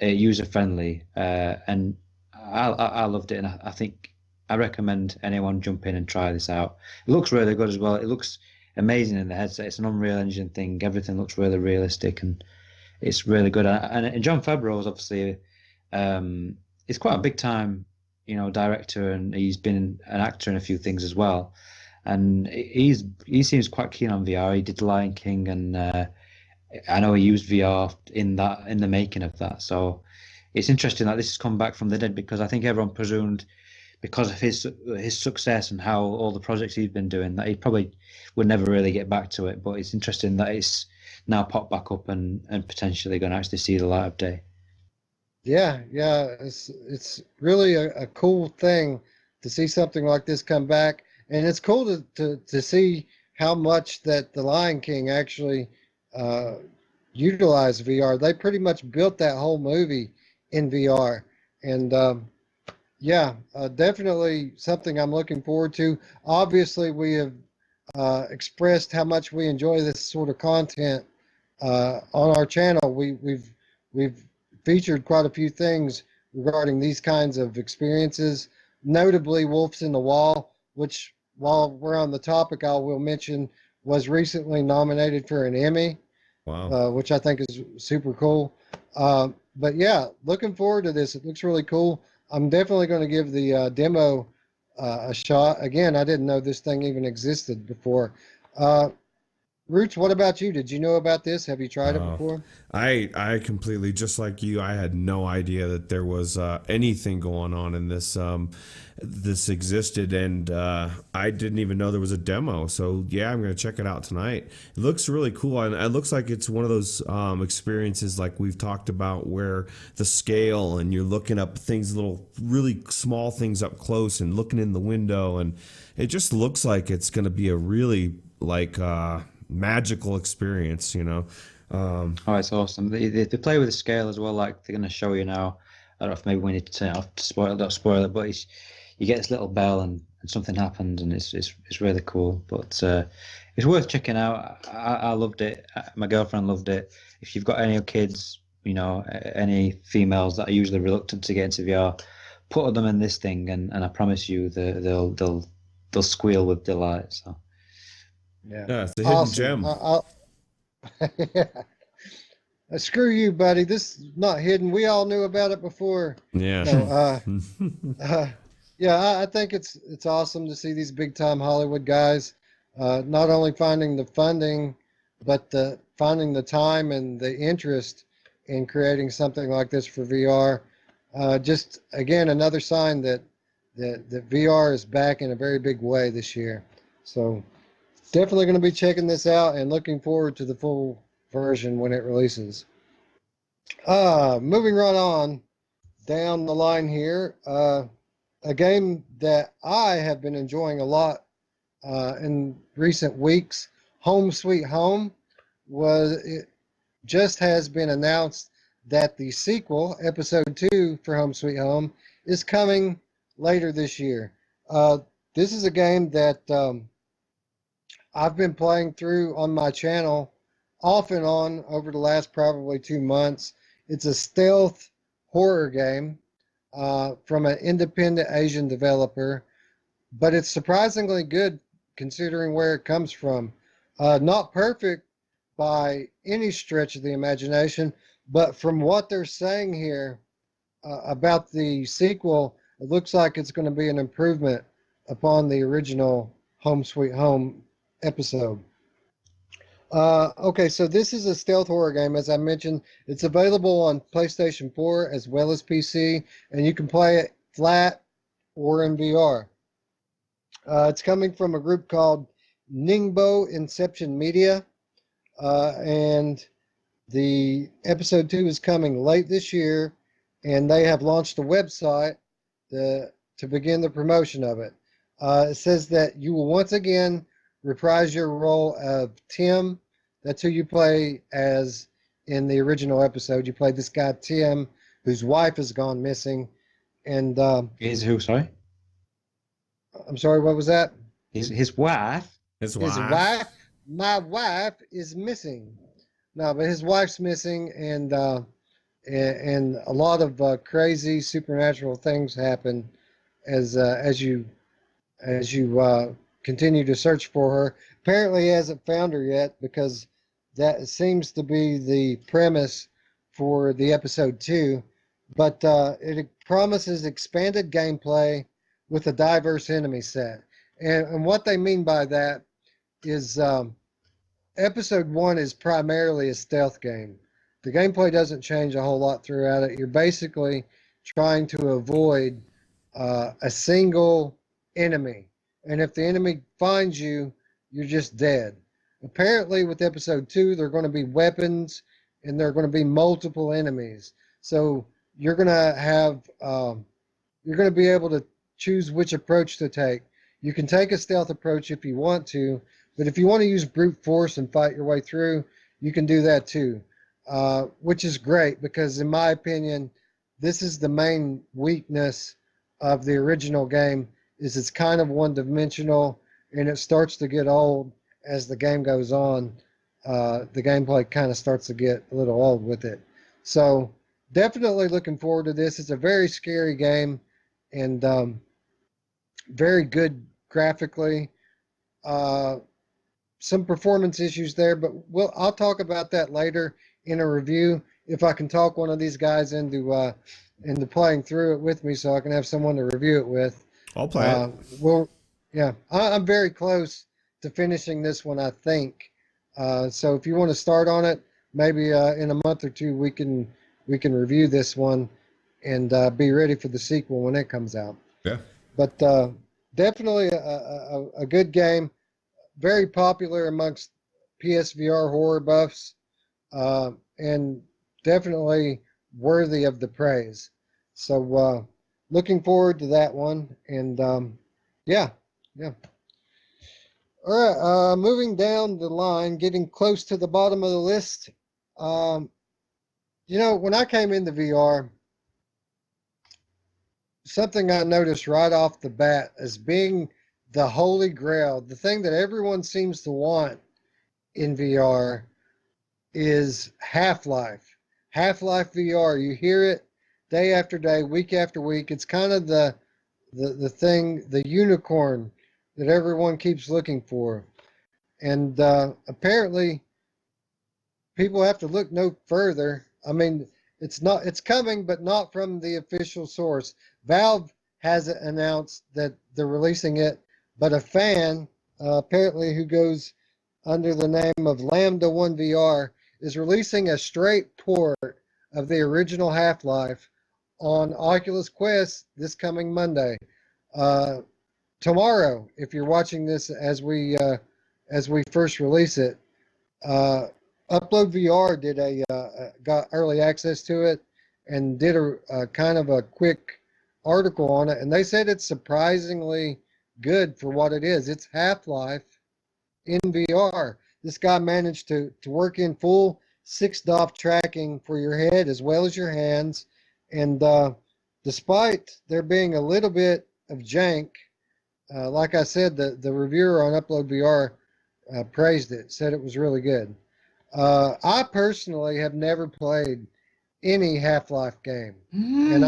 user friendly. And I loved it, and I think I recommend anyone jump in and try this out. It looks really good as well. It looks amazing in the headset. It's an Unreal Engine thing. Everything looks really realistic, and it's really good. And John Favreau is obviously, he's quite a big time, director, and he's been an actor in a few things as well. And he seems quite keen on VR. He did Lion King, and I know he used VR in the making of that. So it's interesting that this has come back from the dead, because I think everyone presumed, because of his success and how all the projects he's been doing, that he probably would never really get back to it. But it's interesting that it's now popped back up and potentially going to actually see the light of day. Yeah, it's really a cool thing to see something like this come back, and it's cool to see how much that the Lion King actually utilized VR. They pretty much built that whole movie in VR, and definitely something I'm looking forward to. Obviously, we have expressed how much we enjoy this sort of content on our channel. We've featured quite a few things regarding these kinds of experiences, notably Wolves in the Wall, which, while we're on the topic, I will mention was recently nominated for an Emmy. Wow. Which I think is super cool. But yeah, looking forward to this. It looks really cool. I'm definitely going to give the demo a shot. Again, I didn't know this thing even existed before. Roots, what about you? Did you know about this? Have you tried it before? I completely, just like you, I had no idea that there was anything going on in this. This existed, and I didn't even know there was a demo. So yeah, I'm gonna check it out tonight. It looks really cool, and it looks like it's one of those experiences like we've talked about, where the scale and you're looking up things, little really small things up close, and looking in the window, and it just looks like it's gonna be a really magical experience, Oh, it's awesome. They play with the scale as well, like they're going to show you now. I don't know if maybe we need to turn it off to don't spoil it, but you get this little bell and something happens, and it's really cool. But it's worth checking out. I loved it. My girlfriend loved it. If you've got any kids, any females that are usually reluctant to get into VR, put them in this thing, and I promise you they'll squeal with delight. So. Yeah, it's a hidden gem. Yeah. Screw you, buddy. This is not hidden. We all knew about it before. Yeah. No, I think it's awesome to see these big time Hollywood guys not only finding the funding, but finding the time and the interest in creating something like this for VR. Just again, another sign that VR is back in a very big way this year. So definitely going to be checking this out and looking forward to the full version when it releases. Moving right on down the line here, a game that I have been enjoying a lot in recent weeks, Home Sweet Home, it just has been announced that the sequel, episode 2 for Home Sweet Home, is coming later this year. This is a game that I've been playing through on my channel off and on over the last probably 2 months. It's a stealth horror game from an independent Asian developer, but it's surprisingly good considering where it comes from. Not perfect by any stretch of the imagination, but from what they're saying here about the sequel, it looks like it's going to be an improvement upon the original Home Sweet Home episode. Okay, so this is a stealth horror game. As I mentioned, it's available on PlayStation 4 as well as PC, and you can play it flat or in VR. It's coming from a group called Ningbo Inception Media, and the episode 2 is coming late this year, and they have launched a website to begin the promotion of it. It says that you will once again reprise your role of Tim. That's who you play as in the original episode. You played this guy Tim, whose wife has gone missing, and Is who? Sorry. I'm sorry. What was that? His wife. His His wife. My wife is missing. No, but his wife's missing, and and a lot of crazy supernatural things happen as you continue to search for her. Apparently, he hasn't found her yet because that seems to be the premise for the episode 2. But it promises expanded gameplay with a diverse enemy set. And what they mean by that is episode 1 is primarily a stealth game. The gameplay doesn't change a whole lot throughout it. You're basically trying to avoid a single enemy. And if the enemy finds you, you're just dead. Apparently, with episode 2, there are going to be weapons and there are going to be multiple enemies. So you're going to have, you're going to be able to choose which approach to take. You can take a stealth approach if you want to, but if you want to use brute force and fight your way through, you can do that too, which is great because, in my opinion, this is the main weakness of the original game. Is it's kind of one-dimensional, and it starts to get old as the game goes on. The gameplay kind of starts to get a little old with it. So definitely looking forward to this. It's a very scary game and very good graphically. Some performance issues there, but I'll talk about that later in a review if I can talk one of these guys into playing through it with me, so I can have someone to review it with. I'll play it. I'm very close to finishing this one, I think. So if you want to start on it, maybe in a month or two we can review this one and be ready for the sequel when it comes out. Yeah. But definitely a good game, very popular amongst PSVR horror buffs, and definitely worthy of the praise. So looking forward to that one, and yeah. All right, moving down the line, getting close to the bottom of the list. When I came into VR, something I noticed right off the bat as being the holy grail, the thing that everyone seems to want in VR, is Half-Life. Half-Life VR. You hear it day after day, week after week. It's kind of the thing, the unicorn that everyone keeps looking for. And apparently people have to look no further. I mean, it's coming, but not from the official source. Valve hasn't announced that they're releasing it, but a fan, apparently who goes under the name of Lambda 1 VR, is releasing a straight port of the original Half-Life on Oculus Quest this coming Monday. Tomorrow, if you're watching this as we first release it, Upload VR got early access to it and did a kind of a quick article on it, and they said it's surprisingly good for what it is. It's Half-Life in VR. This guy managed to work in full 6-DoF tracking for your head as well as your hands, and despite there being a little bit of jank, like I said, the reviewer on Upload VR praised it, said it was really good. I personally have never played any Half-Life game, and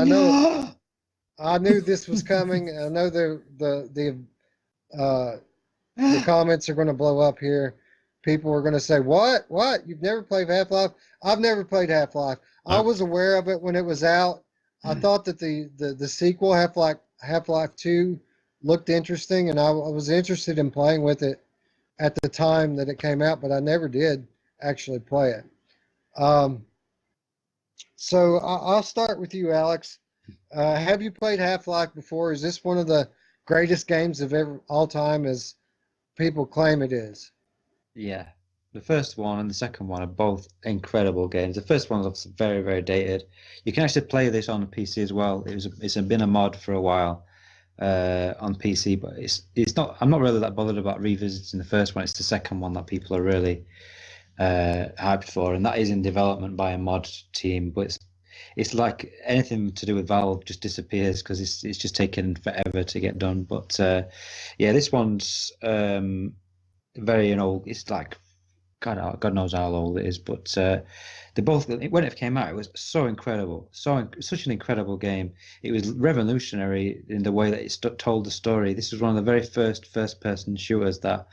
I knew this was coming. I know the comments are going to blow up here. People are going to say, "What? You've never played Half-Life?" I've never played Half-Life. I was aware of it when it was out. I thought that the sequel, Half-Life 2, looked interesting, and I was interested in playing with it at the time that it came out, but I never did actually play it. So I'll start with you, Alex. Have you played Half-Life before? Is this one of the greatest games of all time, as people claim it is? Yeah, the first one and the second one are both incredible games. The first one was very, very dated. You can actually play this on a PC as well. It's been a mod for a while on PC, but it's not. I'm not really that bothered about revisiting the first one. It's the second one that people are really hyped for, and that is in development by a mod team. But it's like anything to do with Valve just disappears because it's just taken forever to get done. But yeah, this one's very, it's like God knows how old it is, but they both, when it came out, it was so incredible, such an incredible game. It was revolutionary in the way that it told the story. This was one of the very first-person shooters that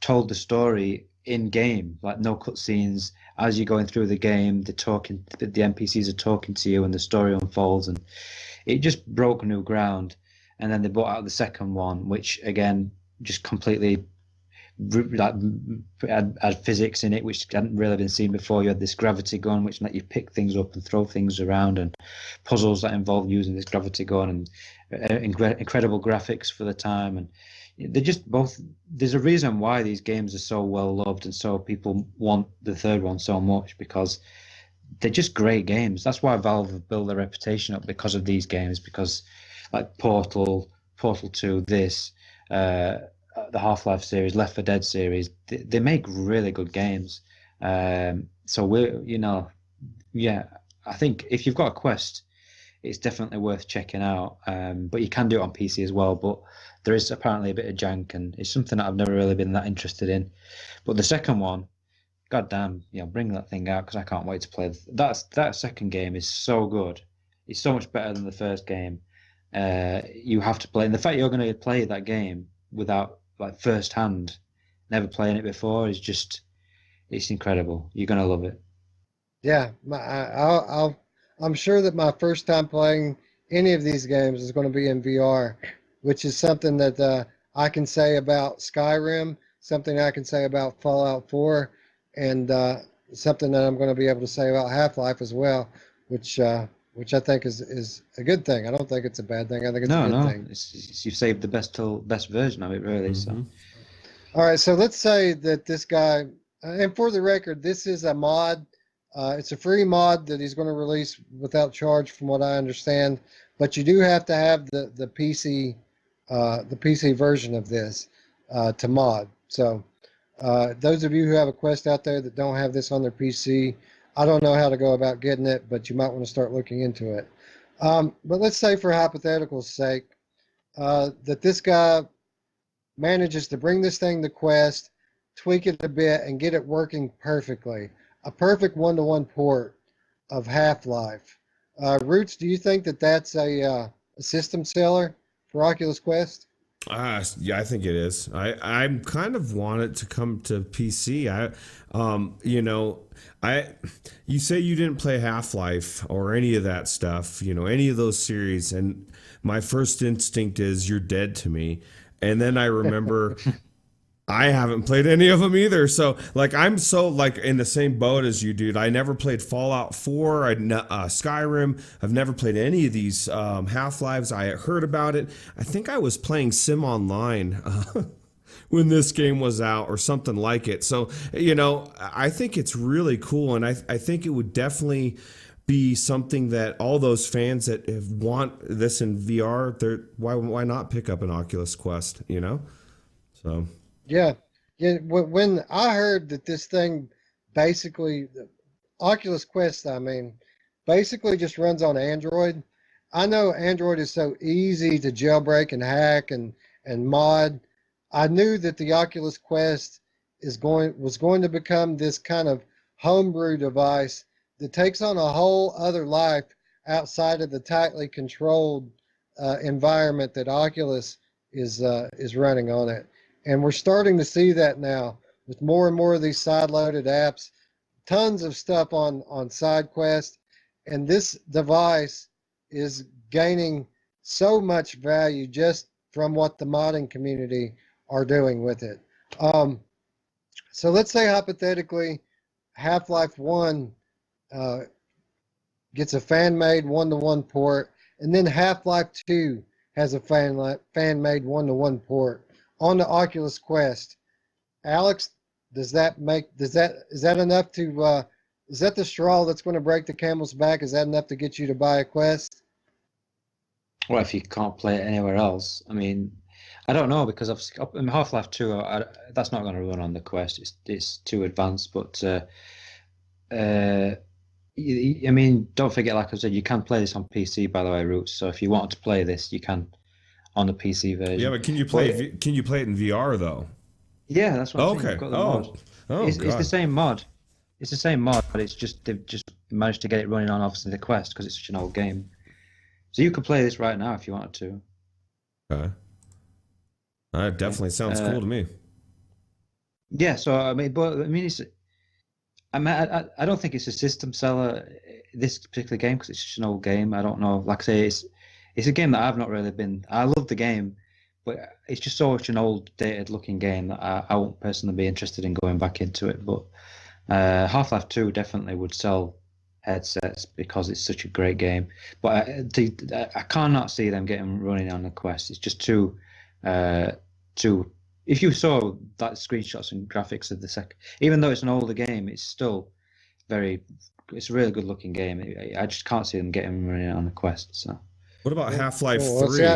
told the story in game, like no cutscenes. As you're going through the game, the NPCs are talking to you, and the story unfolds, and it just broke new ground. And then they brought out the second one, which again just completely like had physics in it, which hadn't really been seen before. You had this gravity gun, which let you pick things up and throw things around, and puzzles that involved using this gravity gun, and incredible graphics for the time. And they're just both. There's a reason why these games are so well loved, and so people want the third one so much, because they're just great games. That's why Valve have built their reputation up, because of these games. Because like Portal 2, this, the Half-Life series, Left 4 Dead series, they make really good games. So I think if you've got a Quest, it's definitely worth checking out. But you can do it on PC as well. But there is apparently a bit of jank, and it's something that I've never really been that interested in. But the second one, goddamn, bring that thing out, because I can't wait to play. That second game is so good. It's so much better than the first game. You have to play, and the fact you're going to play that game without like firsthand, never playing it before, is it's incredible. You're going to love it. Yeah, I'm sure that my first time playing any of these games is going to be in VR, which is something that I can say about Skyrim, something I can say about Fallout 4, and something that I'm going to be able to say about Half-Life as well, which I think is a good thing. I don't think it's a bad thing. I think it's a good thing. You saved the best version of it, really. Mm-hmm. So, all right. So let's say that this guy, and for the record, this is a mod. It's a free mod that he's going to release without charge, from what I understand. But you do have to have the PC version of this to mod. So those of you who have a Quest out there that don't have this on their PC, I don't know how to go about getting it, but you might want to start looking into it. But let's say, for hypothetical's sake, that this guy manages to bring this thing to Quest, tweak it a bit, and get it working perfectly. A perfect one-to-one port of Half-Life. Roots, do you think that that's a system seller for Oculus Quest? Yeah, I think it is. I kind of want it to come to PC. You say you didn't play Half-Life or any of that stuff, any of those series, and my first instinct is you're dead to me. And then I remember I haven't played any of them either. So I'm so in the same boat as you, dude. I never played Fallout 4, Skyrim. I've never played any of these Half-Lives. I heard about it. I think I was playing Sim Online when this game was out, or something like it. So, I think it's really cool. And I think it would definitely be something that all those fans that want this in VR, why not pick up an Oculus Quest, So... Yeah. When I heard that this thing basically, Oculus Quest, basically just runs on Android. I know Android is so easy to jailbreak and hack and mod. I knew that the Oculus Quest was going to become this kind of homebrew device that takes on a whole other life outside of the tightly controlled environment that Oculus is running on it. And we're starting to see that now with more and more of these side-loaded apps, tons of stuff on SideQuest, and this device is gaining so much value just from what the modding community are doing with it. So let's say hypothetically Half-Life 1 gets a fan-made one-to-one port, and then Half-Life 2 has a fan-made one-to-one port on the Oculus Quest. Alex, is that enough to is that the straw that's going to break the camel's back? Is that enough to get you to buy a Quest? Well, if you can't play it anywhere else, I don't know, because in Half-Life 2, that's not going to run on the Quest. It's too advanced. But don't forget, like I said, you can play this on PC, by the way, Roots. So if you wanted to play this, you can on the PC version. Yeah, but can you play it in VR though? Yeah, that's what I'm saying. Okay. I've got the mod. Oh It's the God. same mod. It's the same mod, but it's just they've just managed to get it running on obviously the Quest because it's such an old game. So you could play this right now if you wanted to. Okay. That definitely sounds cool to me. Yeah. So I mean, it's. I don't think it's a system seller, this particular game, because it's just an old game. I don't know. Like I say, it's a game that I've not really been. I love the game, but it's just such an old, dated looking game that I won't personally be interested in going back into it. But Half-Life 2 definitely would sell headsets because it's such a great game. But I cannot see them getting running on the Quest. It's just too. If you saw that screenshots and graphics of the second, even though it's an older game, it's still it's a really good looking game. I just can't see them getting running on the Quest. So What about Half-Life Cool. 3?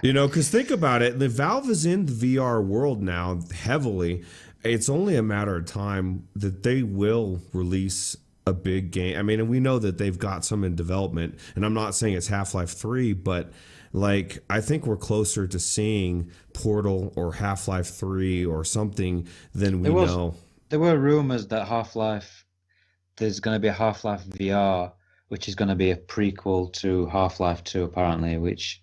You know, because think about it. The Valve is in the VR world now heavily. It's only a matter of time that they will release a big game. I mean, and we know that they've got some in development. And I'm not saying it's Half-Life 3, but like I think we're closer to seeing Portal or Half-Life 3 or something than we know. There were rumors that there's going to be a Half-Life VR, which is going to be a prequel to Half-Life 2, apparently, which,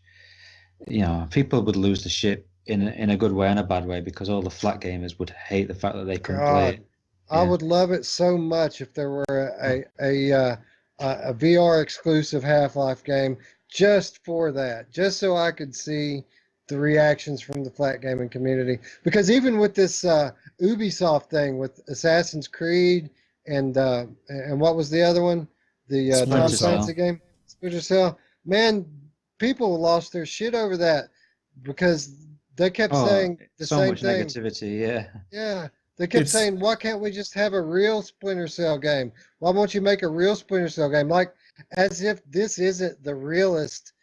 you know, people would lose the shit in a good way and a bad way because all the flat gamers would hate the fact that they couldn't play it. I would love it so much if there were a VR exclusive Half-Life game just for that, just so I could see the reactions from the flat gaming community. Because even with this Ubisoft thing with Assassin's Creed and what was the other one? The Tom Clancy game, Splinter Cell. Man, people lost their shit over that because they kept saying the same thing. So much negativity, yeah. Yeah. They kept saying, why can't we just have a real Splinter Cell game? Why won't you make a real Splinter Cell game? Like, as if this isn't the realest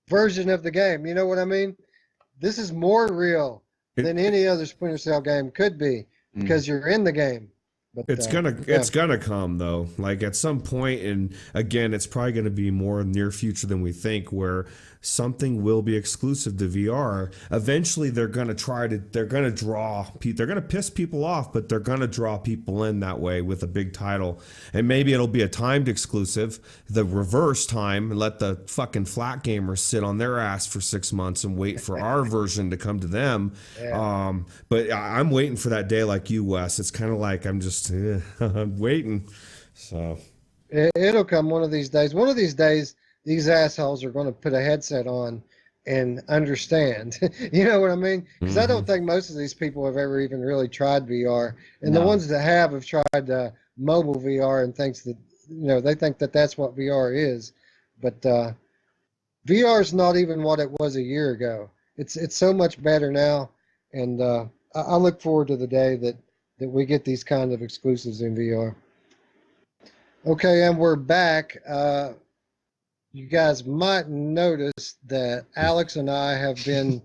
version of the game. You know what I mean? This is more real than any other Splinter Cell game could be because you're in the game. But it's gonna come though. Like at some point, and again, it's probably gonna be more near future than we think, where something will be exclusive to VR. Eventually, they're gonna piss people off, but they're gonna draw people in that way with a big title. And maybe it'll be a timed exclusive, the reverse time, and let the fucking flat gamers sit on their ass for 6 months and wait for our version to come to them. Yeah. But I'm waiting for that day, like you, Wes. It's kind of like I'm just I'm waiting. So it'll come one of these days. One of these days, these assholes are going to put a headset on and understand. You know what I mean? Because I don't think most of these people have ever even really tried VR. And the ones that have tried mobile VR and thinks that, you know, they think that that's what VR is. But VR is not even what it was a year ago. It's so much better now. And I look forward to the day that we get these kind of exclusives in VR. Okay, and we're back. You guys might notice that Alex and I have been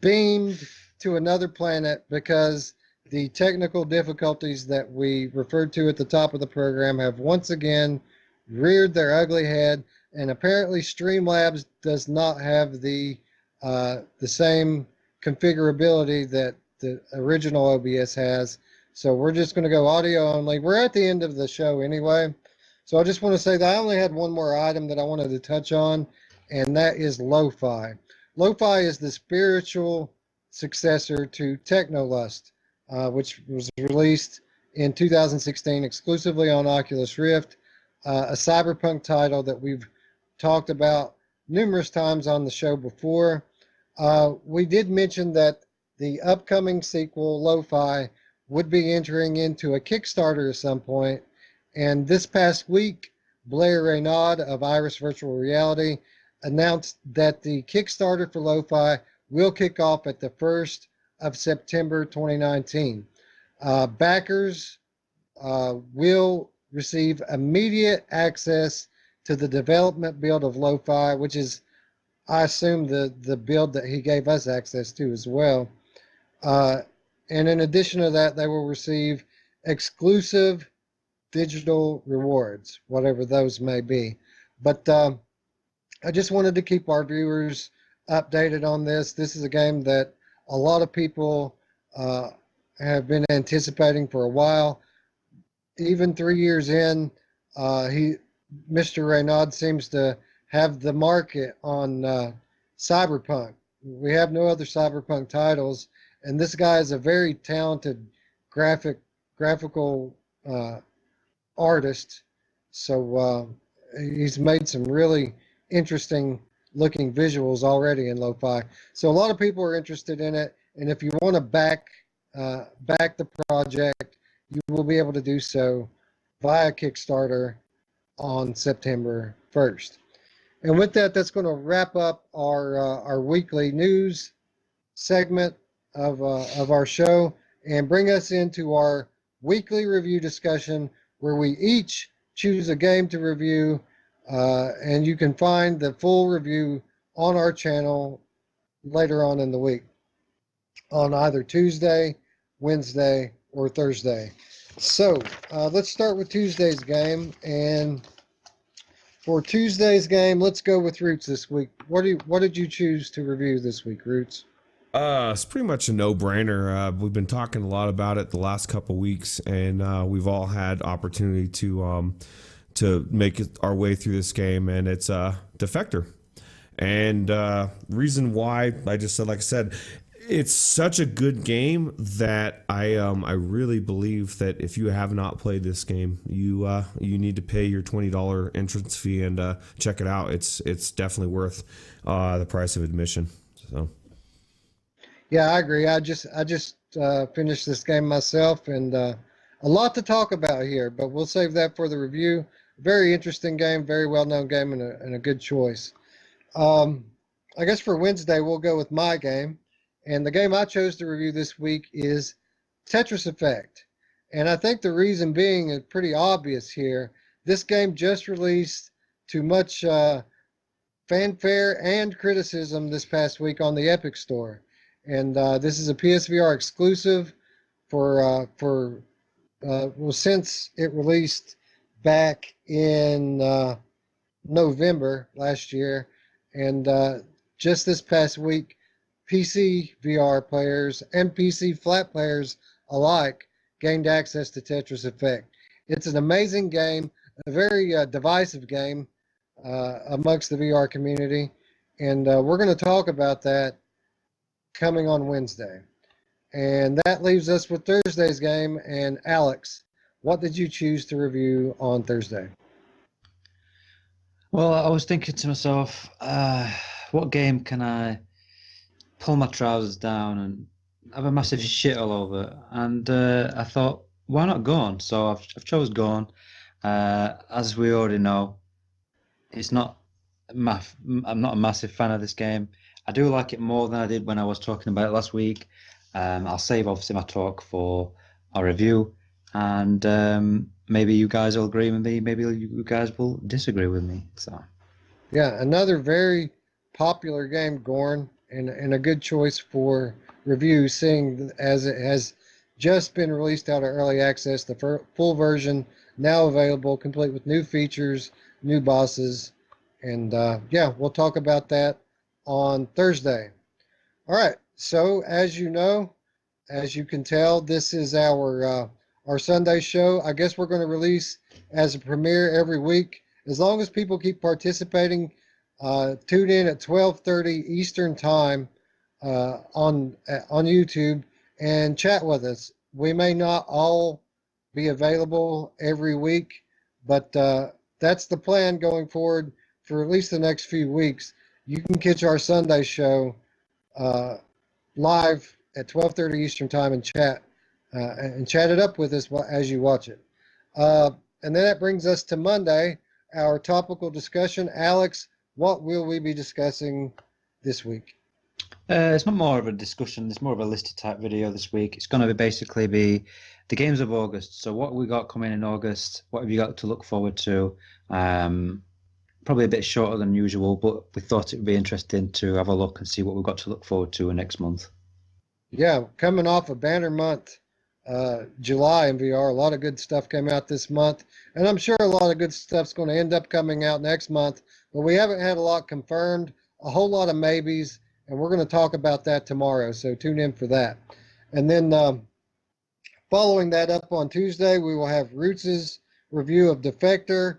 beamed to another planet because the technical difficulties that we referred to at the top of the program have once again reared their ugly head, and apparently Streamlabs does not have the same configurability that the original OBS has. So we're just going to go audio only. We're at the end of the show anyway. So I just want to say that I only had one more item that I wanted to touch on, and that is Lo-Fi. Lo-Fi is the spiritual successor to Technolust, which was released in 2016 exclusively on Oculus Rift, a cyberpunk title that we've talked about numerous times on the show before. We did mention that the upcoming sequel, Lo-Fi, would be entering into a Kickstarter at some point. And this past week, Blair Raynaud of Iris Virtual Reality announced that the Kickstarter for Lo-Fi will kick off at the 1st of September 2019. Backers will receive immediate access to the development build of Lo-Fi, which is, I assume, the build that he gave us access to as well. And in addition to that, they will receive exclusive digital rewards, whatever those may be. But I just wanted to keep our viewers updated on this. This is a game that a lot of people uh, have been anticipating for a while. Even 3 years in, Mr. Renaud seems to have the market on Cyberpunk. We have no other Cyberpunk titles, and this guy is a very talented graphical artist. So he's made some really interesting looking visuals already in lo-fi. So a lot of people are interested in it, and if you want to back the project, you will be able to do so via Kickstarter on September 1st. And with that, that's going to wrap up our weekly news segment of our show and bring us into our weekly review discussion, where we each choose a game to review, and you can find the full review on our channel later on in the week on either Tuesday, Wednesday, or Thursday. So let's start with Tuesday's game. And for Tuesday's game, let's go with Roots this week. What did you choose to review this week, Roots? It's pretty much a no-brainer. We've been talking a lot about it the last couple weeks, and we've all had opportunity to make our way through this game, and it's Defector. And reason why I just said, like I said, it's such a good game that I really believe that if you have not played this game, you need to pay your $20 entrance fee and check it out. It's definitely worth the price of admission. So. Yeah, I agree. I just finished this game myself, and a lot to talk about here, but we'll save that for the review. Very interesting game, very well-known game, and a good choice. I guess for Wednesday, we'll go with my game. And the game I chose to review this week is Tetris Effect. And I think the reason being is pretty obvious here. This game just released to much fanfare and criticism this past week on the Epic Store. And this is a PSVR exclusive since it released back in November last year. And just this past week, PC VR players and PC flat players alike gained access to Tetris Effect. It's an amazing game, a very divisive game amongst the VR community, and we're going to talk about that coming on Wednesday. And that leaves us with Thursday's game. And Alex, what did you choose to review on Thursday? Well, I was thinking to myself, what game can I pull my trousers down and have a massive shit all over? And I thought, why not Gone? So I've chose Gone. As we already know, I'm not a massive fan of this game. I do like it more than I did when I was talking about it last week. I'll save obviously my talk for our review, and maybe you guys will agree with me. Maybe you guys will disagree with me. So, yeah, another very popular game, Gorn, and a good choice for review, seeing as it has just been released out of early access. The full version now available, complete with new features, new bosses, and yeah, we'll talk about that on Thursday. All right, so as you know, as you can tell, this is our Sunday show. I guess we're going to release as a premiere every week. As long as people keep participating, tune in at 12:30 Eastern Time on YouTube and chat with us. We may not all be available every week, but that's the plan going forward for at least the next few weeks. You can catch our Sunday show live at 12:30 Eastern Time and chat it up with us as you watch it. And then that brings us to Monday, our topical discussion. Alex, what will we be discussing this week? It's not more of a discussion. It's more of a listed type video this week. It's going to basically be the games of August. So what we got coming in August? What have you got to look forward to? Probably a bit shorter than usual, but we thought it would be interesting to have a look and see what we've got to look forward to next month. Yeah, coming off a banner month, July in VR, a lot of good stuff came out this month, and I'm sure a lot of good stuff's going to end up coming out next month, but we haven't had a lot confirmed, a whole lot of maybes, and we're going to talk about that tomorrow, so tune in for that. And then following that up on Tuesday, we will have Roots' review of Defector.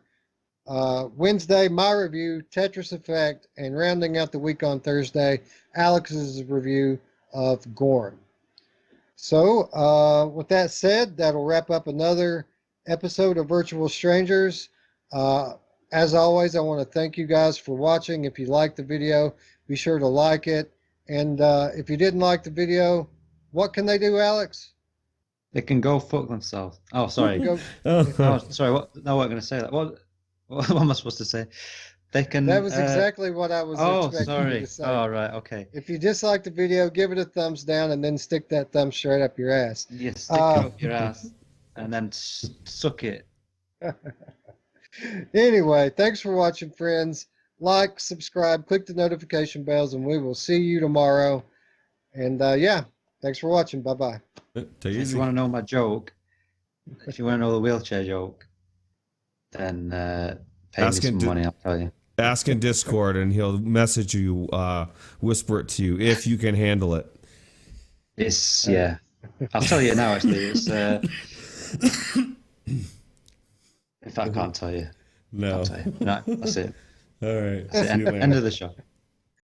Wednesday, my review, Tetris Effect, and rounding out the week on Thursday, Alex's review of Gorn. So, with that said, that'll wrap up another episode of Virtual Strangers. As always, I want to thank you guys for watching. If you liked the video, be sure to like it. And if you didn't like the video, what can they do, Alex? They can go fuck themselves. Oh, sorry. Oh, sorry. What? No, I wasn't going to say that. What am I supposed to say? They can. That was exactly what I was expecting you to say. Oh, right. Okay. If you dislike the video, give it a thumbs down and then stick that thumb straight up your ass. Yeah, stick it up your ass and then suck it. Anyway, thanks for watching, friends. Like, subscribe, click the notification bells, and we will see you tomorrow. And yeah, thanks for watching. Bye-bye. If you want to know my joke, if you want to know the wheelchair joke, then pay me some money, I'll tell you. Ask in Discord, and he'll message you, whisper it to you, if you can handle it. It's, yeah. I'll tell you now, actually. It's, if I can't tell you. No. I'll tell you. No, that's it. All right. That's it. End of the show.